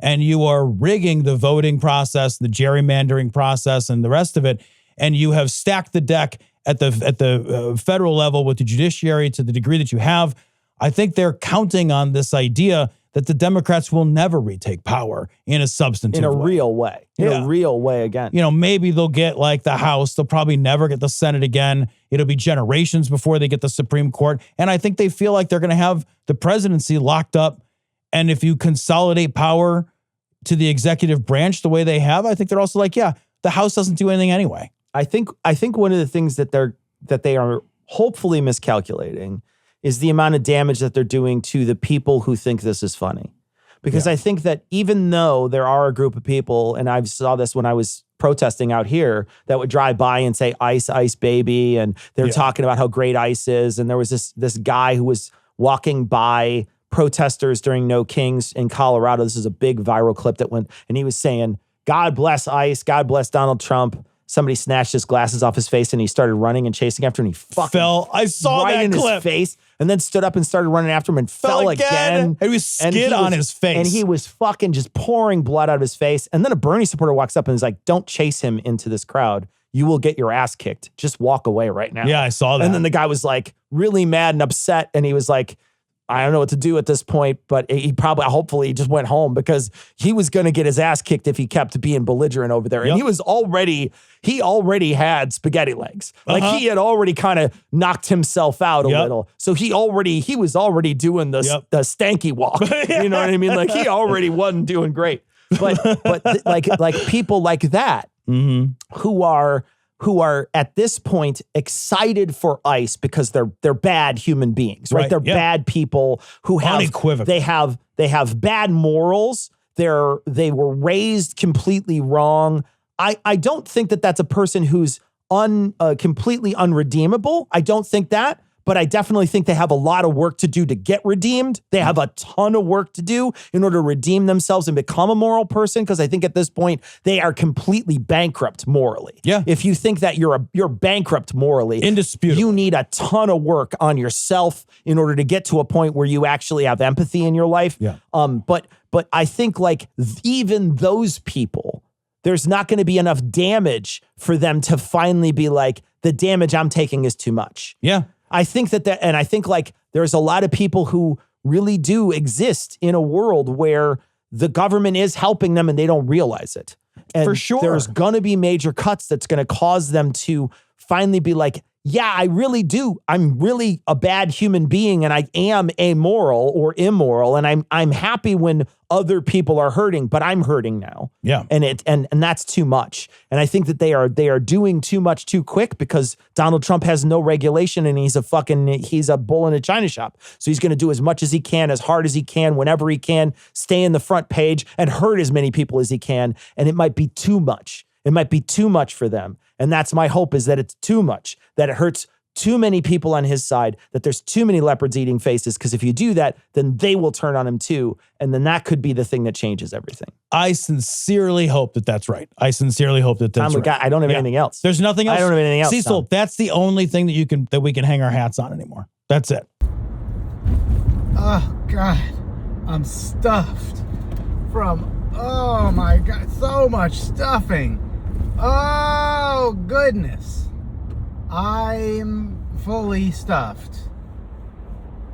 and you are rigging the voting process, the gerrymandering process, and the rest of it, and you have stacked the deck at the federal level with the judiciary to the degree that you have, I think they're counting on this idea that the Democrats will never retake power in a substantive way. Real way. In a real way again. You know, maybe they'll get like the House. They'll probably never get the Senate again. It'll be generations before they get the Supreme Court. And I think they feel like they're going to have the presidency locked up. And if you consolidate power to the executive branch the way they have, I think they're also like, the House doesn't do anything anyway. I think one of the things that they are hopefully miscalculating is the amount of damage that they're doing to the people who think this is funny. Because I think that even though there are a group of people, and I saw this when I was protesting out here, that would drive by and say, ICE, ICE, baby. And they're talking about how great ICE is. And there was this guy who was walking by protesters during No Kings in Colorado. This is a big viral clip that went, and he was saying, God bless ICE, God bless Donald Trump. Somebody snatched his glasses off his face and he started running and chasing after him. And he fucking fell. I saw right that in clip. His face, and then stood up and started running after him and fell again. And he was skid on his face. And he was fucking just pouring blood out of his face. And then a Bernie supporter walks up and is like, don't chase him into this crowd. You will get your ass kicked. Just walk away right now. Yeah, I saw that. And then the guy was like really mad and upset. And he was like, I don't know what to do at this point, but hopefully he just went home because he was going to get his ass kicked if he kept being belligerent over there. And he already had spaghetti legs. Like he had already kind of knocked himself out a little. So he was already doing the stanky walk. You know what I mean? Like he already wasn't doing great. But like people like that who are at this point excited for ICE because they're bad human beings, right? They're bad people who have they have bad morals. They were raised completely wrong. I don't think that that's a person who's completely unredeemable. I don't think that. But I definitely think they have a lot of work to do to get redeemed. They have a ton of work to do in order to redeem themselves and become a moral person. Because I think at this point, they are completely bankrupt morally. Yeah. If you think that you're bankrupt morally, indisputable, you need a ton of work on yourself in order to get to a point where you actually have empathy in your life. Yeah. But I think like even those people, there's not going to be enough damage for them to finally be like, the damage I'm taking is too much. Yeah. I think and I think like there's a lot of people who really do exist in a world where the government is helping them and they don't realize it. And for sure, there's going to be major cuts that's going to cause them to finally be like, yeah, I really do. I'm really a bad human being and I am amoral or immoral. And I'm happy when other people are hurting, but I'm hurting now. Yeah. And that's too much. And I think that they are doing too much too quick because Donald Trump has no regulation and he's a bull in a china shop. So he's going to do as much as he can, as hard as he can, whenever he can, stay in the front page and hurt as many people as he can. And it might be too much. It might be too much for them. And that's my hope, is that it's too much, that it hurts too many people on his side, that there's too many leopards eating faces. Because if you do that, then they will turn on him too. And then that could be the thing that changes everything. I sincerely hope that that's right. I sincerely hope that that's right. I don't have anything else. There's nothing else. I don't have anything else. Cecil, Tom. that's the only thing that we can hang our hats on anymore. That's it. Oh, God. I'm stuffed from, oh my God, so much stuffing. Oh, goodness. I'm fully stuffed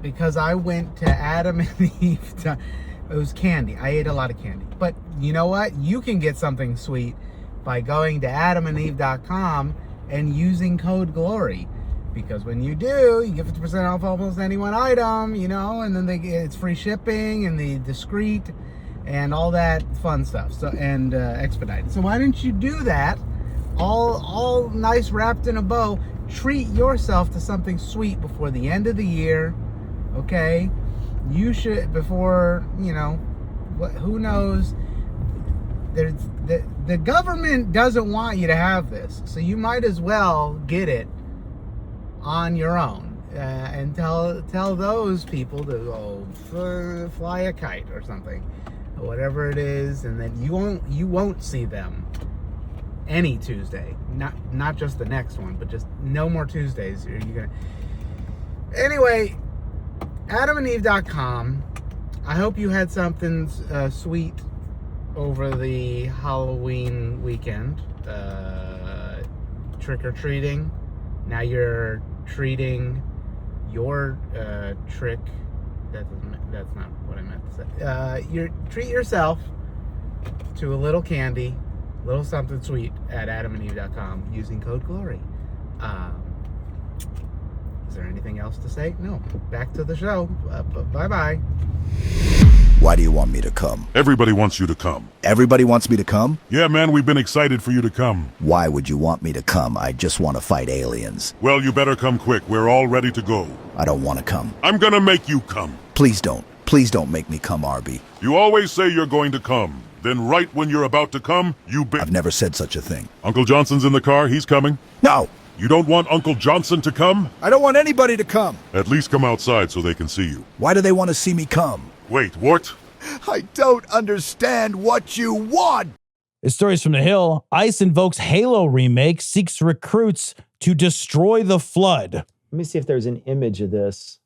because I went to Adam and Eve. It was candy. I ate a lot of candy. But you know what? You can get something sweet by going to adamandeve.com and using code GLORY. Because when you do, you get 50% off almost any one item, you know, and then it's free shipping and the discreet and all that fun stuff. So and expedited. So why don't you do that? All nice wrapped in a bow. Treat yourself to something sweet before the end of the year. Okay, you should, before, you know, who knows. There's the government doesn't want you to have this, so you might as well get it on your own and tell those people to go fly a kite or something, or whatever it is, and then you won't see them any Tuesday, not just the next one, but just no more Tuesdays. Anyway, adamandeve.com. I hope you had something sweet over the Halloween weekend. Trick-or-treating. Now you're treating your trick. That's not what I meant to say. You treat yourself to a little candy, little something sweet at adamandeve.com using code GLORY. Is there anything else to say? No. Back to the show. Bye-bye. Why do you want me to come? Everybody wants you to come. Everybody wants me to come? Yeah, man, we've been excited for you to come. Why would you want me to come? I just want to fight aliens. Well, you better come quick. We're all ready to go. I don't want to come. I'm gonna make you come. Please don't. Please don't make me come, Arby. You always say you're going to come. Then right when you're about to come, I've never said such a thing. Uncle Johnson's in the car. He's coming. No! You don't want Uncle Johnson to come? I don't want anybody to come. At least come outside so they can see you. Why do they want to see me come? Wait, what? I don't understand what you want! This story's from The Hill. ICE invokes Halo remake, seeks recruits to destroy the flood. Let me see if there's an image of this.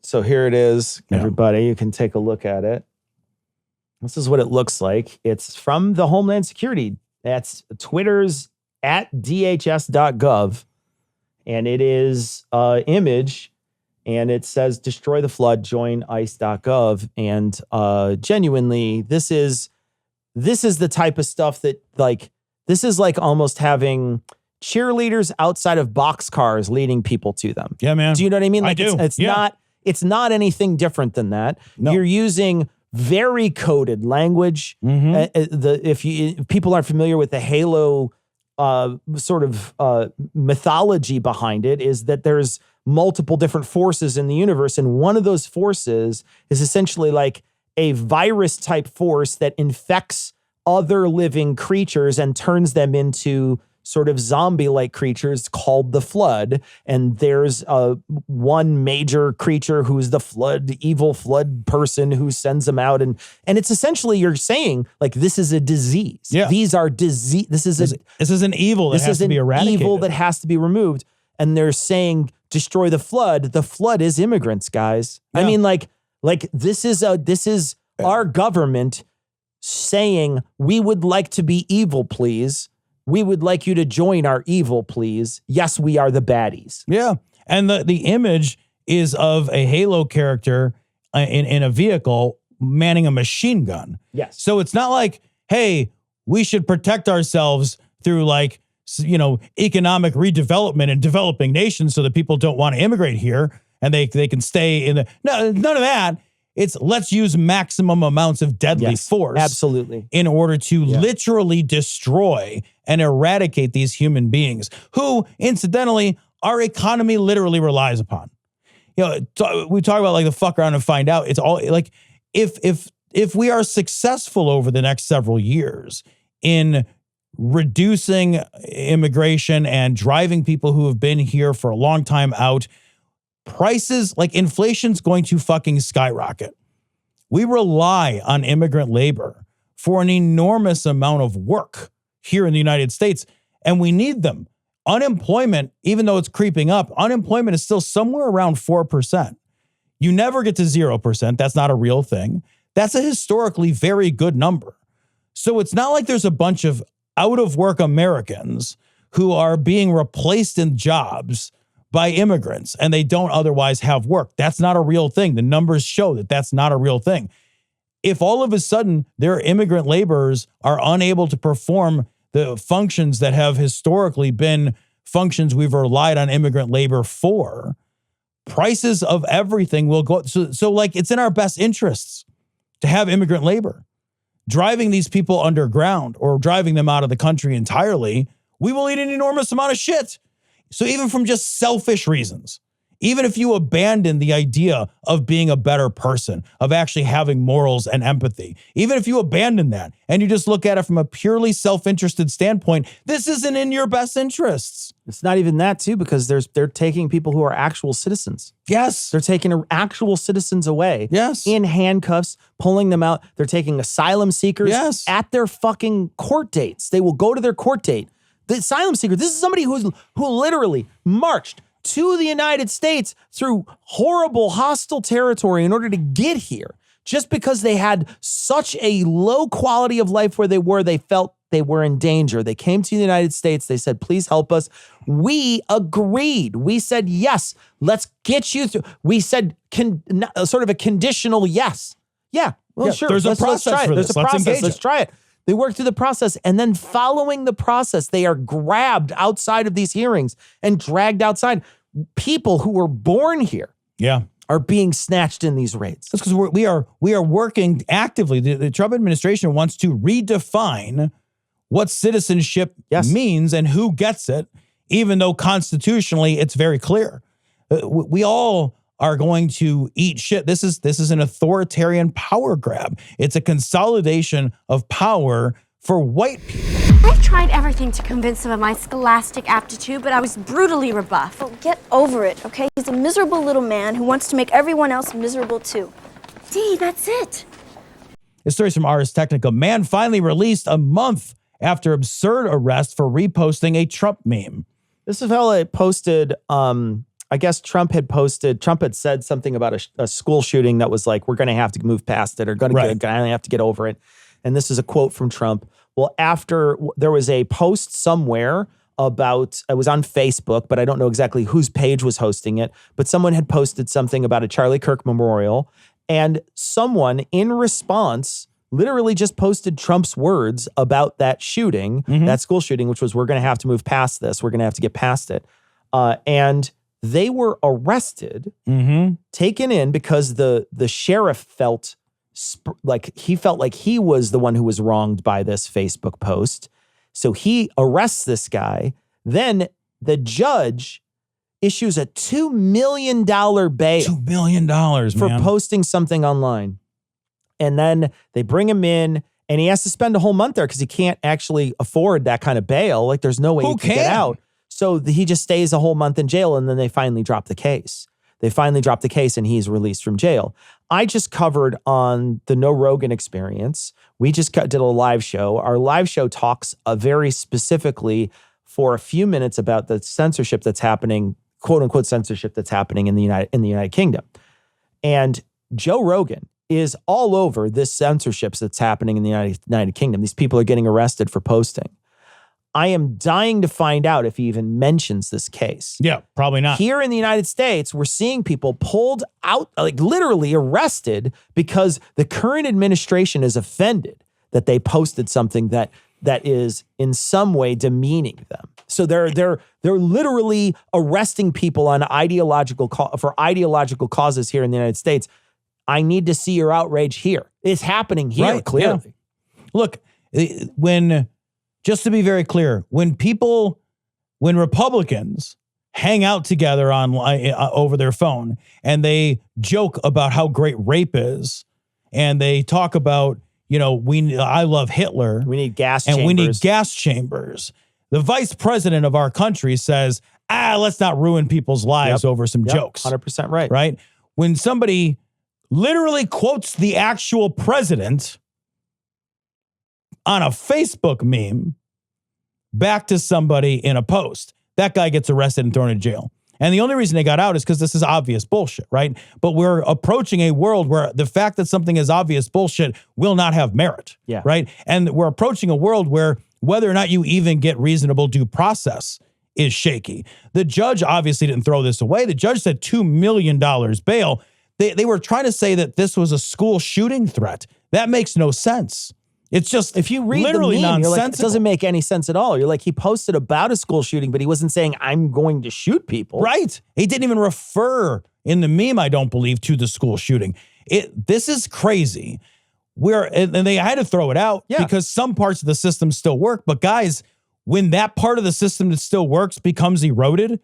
So here it is, everybody. You can take a look at it. This is what it looks like. It's from the Homeland Security. That's Twitter's @dhs.gov. And it is an image. And it says, destroy the flood, join ice.gov. And genuinely, this is the type of stuff that this is like almost having cheerleaders outside of boxcars leading people to them. Yeah, man. Do you know what I mean? I do. It's not anything different than that. No. You're using very coded language. If people aren't familiar with the Halo mythology behind it, is that there's multiple different forces in the universe, and one of those forces is essentially like a virus type force that infects other living creatures and turns them into sort of zombie-like creatures called the Flood. And there's one major creature who's the Flood, evil Flood person who sends them out. And it's essentially, you're saying, like, this is a disease. Yeah. These are disease. This is an evil that has to be eradicated. Evil that has to be removed. And they're saying, destroy the Flood. The Flood is immigrants, guys. Yeah. I mean, like this is our government saying, we would like to be evil, please. We would like you to join our evil, please. Yes, we are the baddies. Yeah. And the image is of a Halo character in a vehicle manning a machine gun. Yes. So it's not like, hey, we should protect ourselves through economic redevelopment in developing nations so that people don't want to immigrate here and they can stay in none of that. It's let's use maximum amounts of deadly force. Absolutely. In order to literally destroy and eradicate these human beings who, incidentally, our economy literally relies upon. We talk about like the fuck around and find out. It's all like if we are successful over the next several years in reducing immigration and driving people who have been here for a long time out, prices, like inflation's going to fucking skyrocket. We rely on immigrant labor for an enormous amount of work here in the United States, and we need them. Unemployment, even though it's creeping up, unemployment is still somewhere around 4%. You never get to 0%. That's not a real thing. That's a historically very good number. So it's not like there's a bunch of out of work Americans who are being replaced in jobs by immigrants and they don't otherwise have work. That's not a real thing. The numbers show that that's not a real thing. If all of a sudden their immigrant laborers are unable to perform the functions that have historically been functions we've relied on immigrant labor for, prices of everything will go. So like it's in our best interests to have immigrant labor. Driving these people underground or driving them out of the country entirely, we will eat an enormous amount of shit. So even from just selfish reasons, even if you abandon the idea of being a better person, of actually having morals and empathy, even if you abandon that and you just look at it from a purely self-interested standpoint, this isn't in your best interests. It's not even that too, because they're taking people who are actual citizens. Yes. They're taking actual citizens away. Yes. In handcuffs, pulling them out. They're taking asylum seekers at their fucking court dates. They will go to their court date. The asylum seeker, this is somebody who literally marched to the United States through horrible, hostile territory in order to get here. Just because they had such a low quality of life where they felt they were in danger. They came to the United States. They said, please help us. We agreed. We said, yes, let's get you through. We said sort of a conditional yes. Yeah, well, sure. There's a process for this. There's a process. Let's try it. They work through the process, and then following the process, they are grabbed outside of these hearings and dragged outside. People who were born here are being snatched in these raids. That's because we are working actively. The Trump administration wants to redefine what citizenship means and who gets it, even though constitutionally it's very clear. We all are going to eat shit. This is an authoritarian power grab. It's a consolidation of power for white people. I've tried everything to convince him of my scholastic aptitude, but I was brutally rebuffed. Oh, get over it, okay? He's a miserable little man who wants to make everyone else miserable too. Dee, that's it. This story's from Ars Technica. Man finally released a month after absurd arrest for reposting a Trump meme. This is how it posted. I guess Trump had said something about a school shooting that was like, we're going to have to move past it or going to have to get over it. And this is a quote from Trump. Well, after there was a post somewhere about, it was on Facebook, but I don't know exactly whose page was hosting it, but someone had posted something about a Charlie Kirk memorial, and someone in response literally just posted Trump's words about that shooting, that school shooting, which was, we're going to have to move past this. We're going to have to get past it. And they were arrested, taken in because the sheriff felt like he was the one who was wronged by this Facebook post. So he arrests this guy. Then the judge issues a $2 million bail. $2 million, for man. posting something online. And then they bring him in, and he has to spend a whole month there because he can't actually afford that kind of bail. Like, there's no way he can get out. So he just stays a whole month in jail, and then they finally drop the case. And he's released from jail. I just covered on the No Rogan Experience. We just did a live show. Our live show talks very specifically for a few minutes about the censorship that's happening, quote unquote censorship that's happening in the United Kingdom. And Joe Rogan is all over this censorship that's happening in the United Kingdom. These people are getting arrested for posting. I am dying to find out if he even mentions this case. Yeah, probably not. Here in the United States, we're seeing people pulled out, like literally arrested, because the current administration is offended that they posted something that is in some way demeaning them. So they're literally arresting people on ideological causes here in the United States. I need to see your outrage here. It's happening here, clearly. Yeah. Look, just to be very clear, when Republicans hang out together over their phone and they joke about how great rape is, and they talk about, I love Hitler. We need gas chambers. And we need gas chambers. The vice president of our country says, let's not ruin people's lives over some jokes. 100% right. Right? When somebody literally quotes the actual president on a Facebook meme back to somebody in a post, that guy gets arrested and thrown in jail. And the only reason they got out is because this is obvious bullshit, right? But we're approaching a world where the fact that something is obvious bullshit will not have merit, right? And we're approaching a world where whether or not you even get reasonable due process is shaky. The judge obviously didn't throw this away. The judge said $2 million bail. They were trying to say that this was a school shooting threat. That makes no sense. It's just, if you read literally the meme, nonsensical. you're like, it doesn't make any sense at all. You're like, he posted about a school shooting, but he wasn't saying, I'm going to shoot people. Right. He didn't even refer in the meme, I don't believe, to the school shooting. This is crazy. And they had to throw it out because some parts of the system still work. But guys, when that part of the system that still works becomes eroded,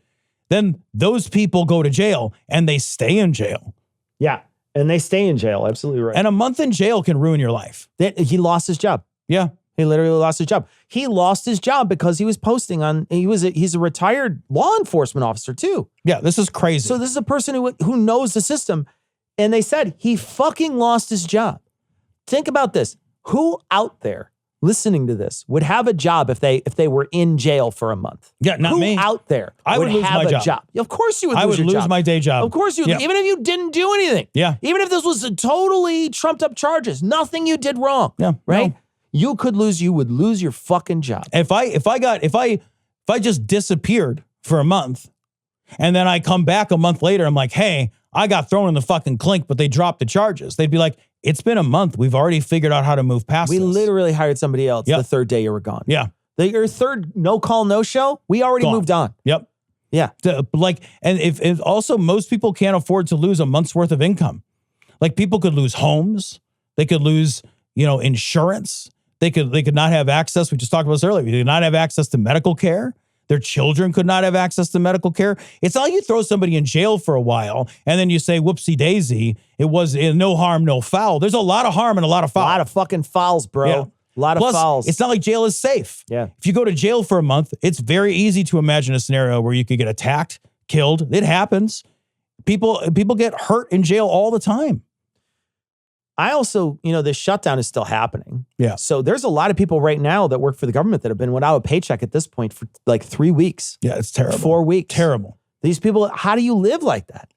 then those people go to jail and they stay in jail. Yeah. And they stay in jail. Absolutely right. And a month in jail can ruin your life. He lost his job. Yeah. He literally lost his job. He lost his job because he was posting on, he's a retired law enforcement officer too. Yeah, this is crazy. So this is a person who knows the system. And they said he fucking lost his job. Think about this. Who out there listening to this would have a job if they were in jail for a month? Yeah, not Who me. out there I would lose have my a job. Of course you would lose I would your lose job. my day job. Of course you would. Yeah. Even if you didn't do anything. Yeah. Even if this was a totally trumped up charges, nothing you did wrong. Yeah. Right? No. You would lose your fucking job. If I just disappeared for a month and then I come back a month later, I'm like, hey, I got thrown in the fucking clink, but they dropped the charges. They'd be like, it's been a month. We've already figured out how to move past We this. literally hired somebody else the third day you were gone. Yeah. Your third no call, no show, we already Gone. moved on. Yep. Yeah. And if also most people can't afford to lose a month's worth of income. Like people could lose homes. They could lose, insurance. They could not have access. We just talked about this earlier. They could not have access to medical care. Their children could not have access to medical care. It's not like you throw somebody in jail for a while and then you say, whoopsie daisy, it was no harm, no foul. There's a lot of harm and a lot of foul. A lot of fucking fouls, bro. Yeah. A lot of Plus, fouls. it's not like jail is safe. Yeah. If you go to jail for a month, it's very easy to imagine a scenario where you could get attacked, killed. It happens. People get hurt in jail all the time. I also, this shutdown is still happening. Yeah. So there's a lot of people right now that work for the government that have been without a paycheck at this point for like 3 weeks. Yeah, it's terrible. 4 weeks. Terrible. These people, how do you live like that?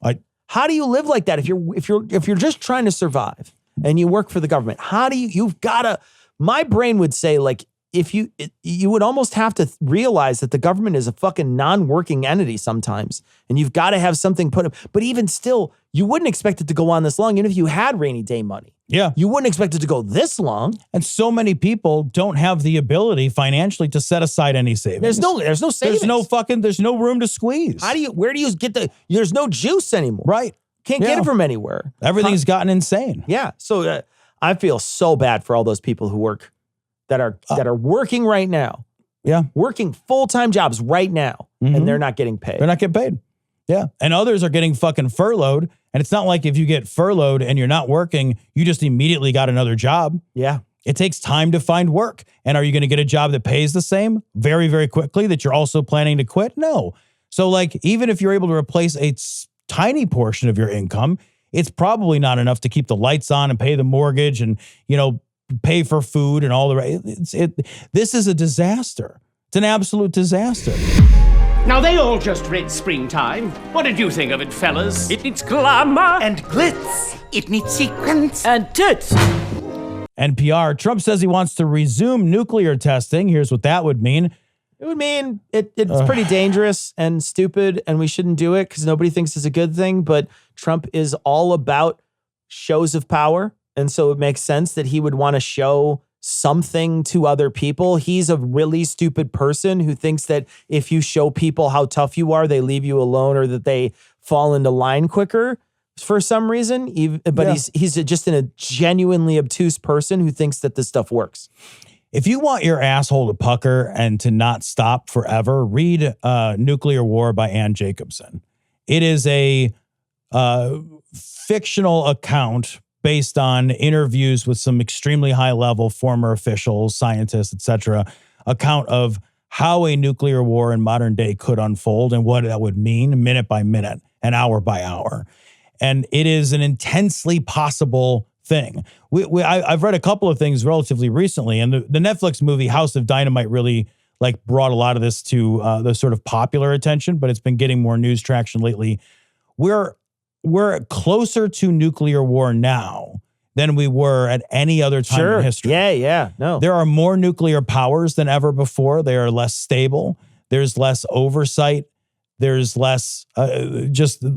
How do you live like that if you're just trying to survive and you work for the government? How do you've got to, my brain would say like, you would almost have to realize that the government is a fucking non-working entity sometimes, and you've got to have something put up. But even still, you wouldn't expect it to go on this long, even if you had rainy day money. Yeah. You wouldn't expect it to go this long. And so many people don't have the ability financially to set aside any savings. There's no savings. There's no room to squeeze. Where do you get there's no juice anymore. Right. Can't get it from anywhere. Everything's gotten insane. Yeah. So I feel so bad for all those people who work that are working right now. Yeah. Working full-time jobs right now, and they're not getting paid. They're not getting paid. Yeah. And others are getting fucking furloughed. And it's not like if you get furloughed and you're not working, you just immediately got another job. Yeah. It takes time to find work. And are you going to get a job that pays the same very, very quickly that you're also planning to quit? No. So like, even if you're able to replace a tiny portion of your income, it's probably not enough to keep the lights on and pay the mortgage and, pay for food and all the rest. This is a disaster. It's an absolute disaster. Now, they all just read Springtime. What did you think of it, fellas? It needs glamour and glitz. It needs sequins and tits. NPR, Trump says he wants to resume nuclear testing. Here's what that would mean. It would mean it's pretty dangerous and stupid, and we shouldn't do it because nobody thinks it's a good thing. But Trump is all about shows of power. And so it makes sense that he would want to show something to other people. He's a really stupid person who thinks that if you show people how tough you are, they leave you alone or that they fall into line quicker for some reason. He's just a genuinely obtuse person who thinks that this stuff works. If you want your asshole to pucker and to not stop forever, read Nuclear War by Ann Jacobson. It is a fictional account based on interviews with some extremely high-level former officials, scientists, etc., account of how a nuclear war in modern day could unfold and what that would mean minute by minute and hour by hour. And it is an intensely possible thing. I've read a couple of things relatively recently, and the Netflix movie House of Dynamite really brought a lot of this to the sort of popular attention, but it's been getting more news traction lately. We're closer to nuclear war now than we were at any other time in history. Yeah. No. There are more nuclear powers than ever before. They are less stable. There's less oversight. There's less, the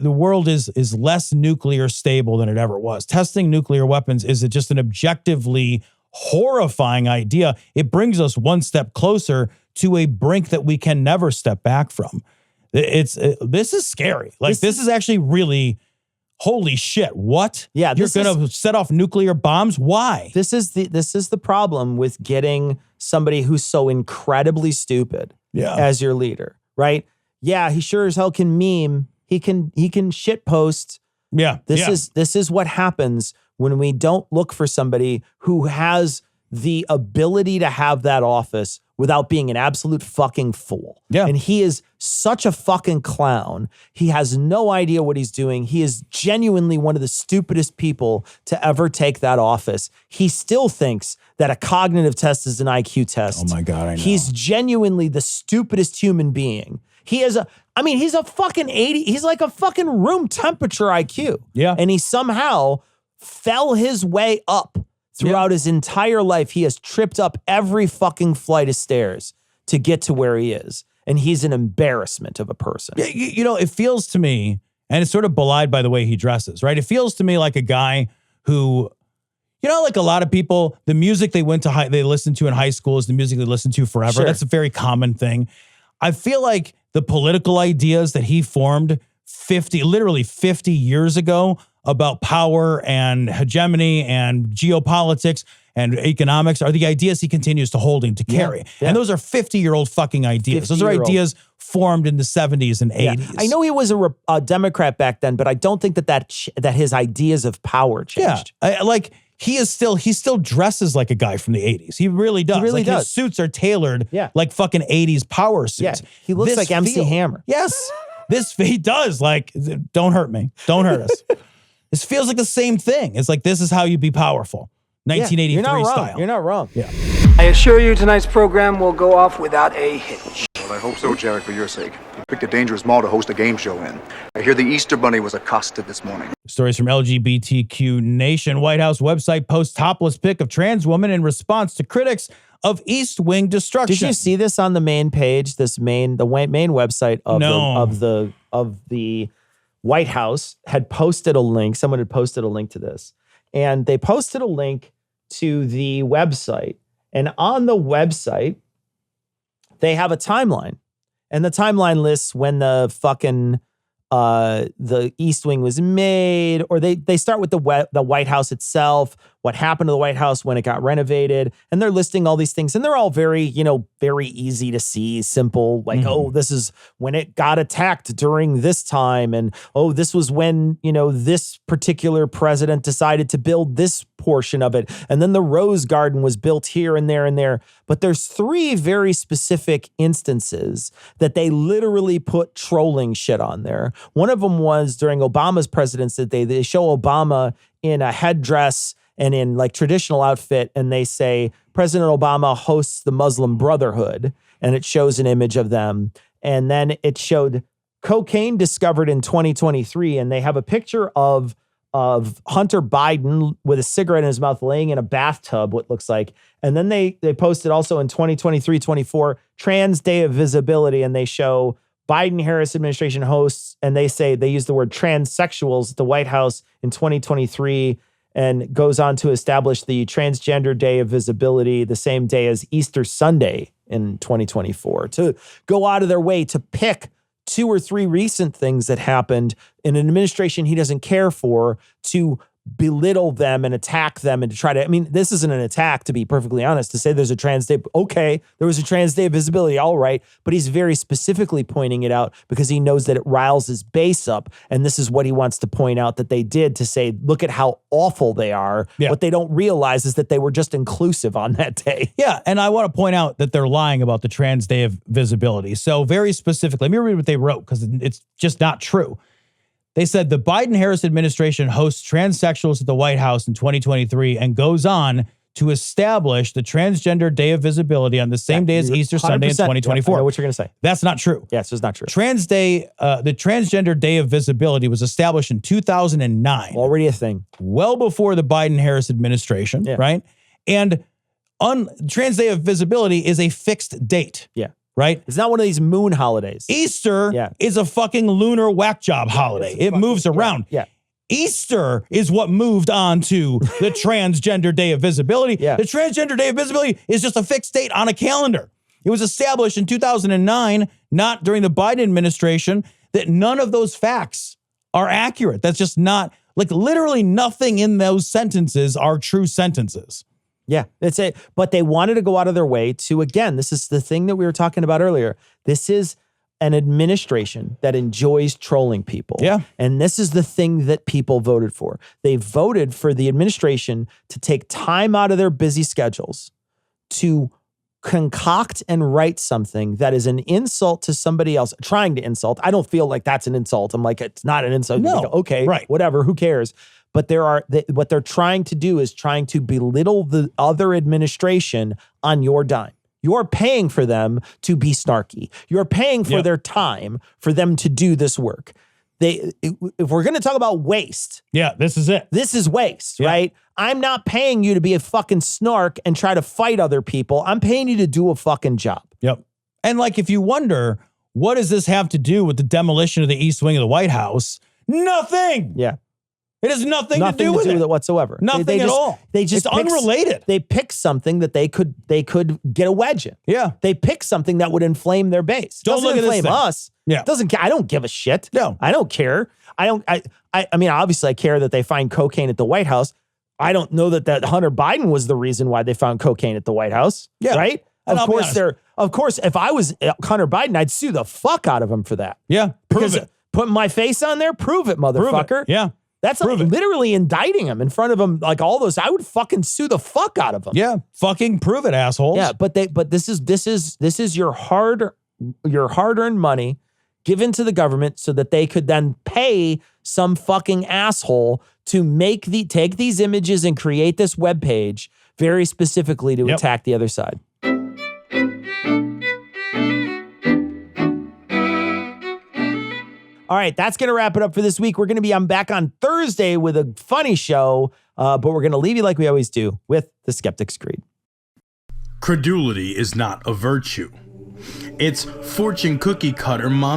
world is less nuclear stable than it ever was. Testing nuclear weapons is just an objectively horrifying idea. It brings us one step closer to a brink that we can never step back from. This is scary. This is actually really, holy shit. What? Yeah. You're going to set off nuclear bombs? Why? This is the problem with getting somebody who's so incredibly stupid as your leader, right? Yeah. He sure as hell can meme. He can shit post. Yeah. This is what happens when we don't look for somebody who has the ability to have that office without being an absolute fucking fool. Yeah. And he is such a fucking clown. He has no idea what he's doing. He is genuinely one of the stupidest people to ever take that office. He still thinks that a cognitive test is an IQ test. Oh my God, I know. He's genuinely the stupidest human being. He's a fucking 80. He's like a fucking room temperature IQ. Yeah. And he somehow fell his way up. Throughout his entire life, he has tripped up every fucking flight of stairs to get to where he is. And he's an embarrassment of a person. It feels to me, and it's sort of belied by the way he dresses, right? It feels to me like a guy who, like a lot of people, the music they listened to in high school is the music they listened to forever. Sure. That's a very common thing. I feel like the political ideas that he formed literally 50 years ago about power and hegemony and geopolitics and economics are the ideas he continues to hold and to carry. Yeah. And those are 50-year-old fucking ideas. Those are ideas formed in the 70s and 80s. I know he was a Democrat back then, but I don't think that his ideas of power changed. Yeah. He still dresses like a guy from the 80s. He really does. He really does. His suits are tailored like fucking 80s power suits. Yeah. He looks like MC Hammer. Yes. He does. Don't hurt me. Don't hurt us. This feels like the same thing. It's like, this is how you be powerful. 1983 style. You're not wrong. Yeah. I assure you tonight's program will go off without a hitch. Well, I hope so, Janet, for your sake. picked a dangerous mall to host a game show in. I hear the Easter Bunny was accosted this morning. Stories from LGBTQ Nation. White House website posts topless pic of trans woman in response to critics of East Wing destruction. Did you see this on the main page? The main website of the White House had posted a link. Someone had posted a link to this, and they posted a link to the website. And on the website, they have a timeline, and the timeline lists when the fucking the East Wing was made, or they start with the White House itself, what happened to the White House when it got renovated, and they're listing all these things, and they're all very, very easy to see, simple, like, oh, this is when it got attacked during this time, and oh, this was when, this particular president decided to build this portion of it, and then the Rose Garden was built here and there and there. But there's 3 very specific instances that they literally put trolling shit on there. One of them was during Obama's presidency. They show Obama in a headdress and in like traditional outfit, and they say President Obama hosts the Muslim Brotherhood, and it shows an image of them. And then it showed cocaine discovered in 2023, and they have a picture of Hunter Biden with a cigarette in his mouth laying in a bathtub, what looks like. And then they posted also in 2023-24 Trans Day of Visibility, and they show Biden-Harris administration hosts, and they say they use the word transsexuals at the White House in 2023, and goes on to establish the Transgender Day of Visibility the same day as Easter Sunday in 2024, to go out of their way to pick 2 or 3 recent things that happened in an administration he doesn't care for, to belittle them and attack them, and to try to, this isn't an attack, to be perfectly honest, to say there's a trans day. Okay, there was a Trans Day of Visibility, all right, but he's very specifically pointing it out because he knows that it riles his base up, and this is what he wants to point out that they did, to say, look at how awful they are. Yeah. What they don't realize is that they were just inclusive on that day. Yeah, and I want to point out that they're lying about the Trans Day of Visibility. So very specifically, let me read what they wrote, because it's just not true. They said the Biden-Harris administration hosts transsexuals at the White House in 2023 and goes on to establish the Transgender Day of Visibility on the same day as Easter Sunday in 2024. I know what you're going to say. That's not true. Yes, it's not true. The Transgender Day of Visibility was established in 2009. Already a thing. Well before the Biden-Harris administration, right? And Trans Day of Visibility is a fixed date. Yeah. Right? It's not one of these moon holidays. Easter is a fucking lunar whack job holiday. It moves around. Yeah. Easter is what moved on to the Transgender Day of Visibility. Yeah. The Transgender Day of Visibility is just a fixed date on a calendar. It was established in 2009, not during the Biden administration. That none of those facts are accurate. That's just not, like, literally nothing in those sentences are true sentences. Yeah, that's it. But they wanted to go out of their way to, again, this is the thing that we were talking about earlier. This is an administration that enjoys trolling people. Yeah. And this is the thing that people voted for. They voted for the administration to take time out of their busy schedules to concoct and write something that is an insult to somebody else, trying to insult. I don't feel like that's an insult. I'm like, it's not an insult. No. Okay, right. Whatever, who cares? But what they're trying to do is trying to belittle the other administration on your dime. You're paying for them to be snarky. You're paying for their time for them to do this work. If we're going to talk about waste. Yeah, this is it. This is waste, right? I'm not paying you to be a fucking snark and try to fight other people. I'm paying you to do a fucking job. Yep. And like, if you wonder, what does this have to do with the demolition of the East Wing of the White House? Nothing. Yeah. It has nothing to do with it whatsoever. Nothing at all. It's unrelated. They picked something that they could get a wedge in. Yeah. They picked something that would inflame their base. Don't look at inflame this thing. us. Yeah. I don't give a shit. No. I don't care. I mean, obviously I care that they find cocaine at the White House. I don't know that Hunter Biden was the reason why they found cocaine at the White House. Yeah. Right? And Of course, if I was Hunter Biden, I'd sue the fuck out of him for that. Yeah. Prove it. Putting my face on there, prove it, motherfucker. Prove it. Yeah. That's like literally indicting him in front of him, like all those. I would fucking sue the fuck out of him. Yeah, fucking prove it, assholes. Yeah, but this is your hard-earned money given to the government so that they could then pay some fucking asshole to take these images and create this webpage very specifically to attack the other side. right, that's going to wrap it up for this week. We're going to be back on Thursday with a funny show, but we're going to leave you like we always do with the Skeptic's Creed. Credulity is not a virtue. It's fortune cookie cutter mommy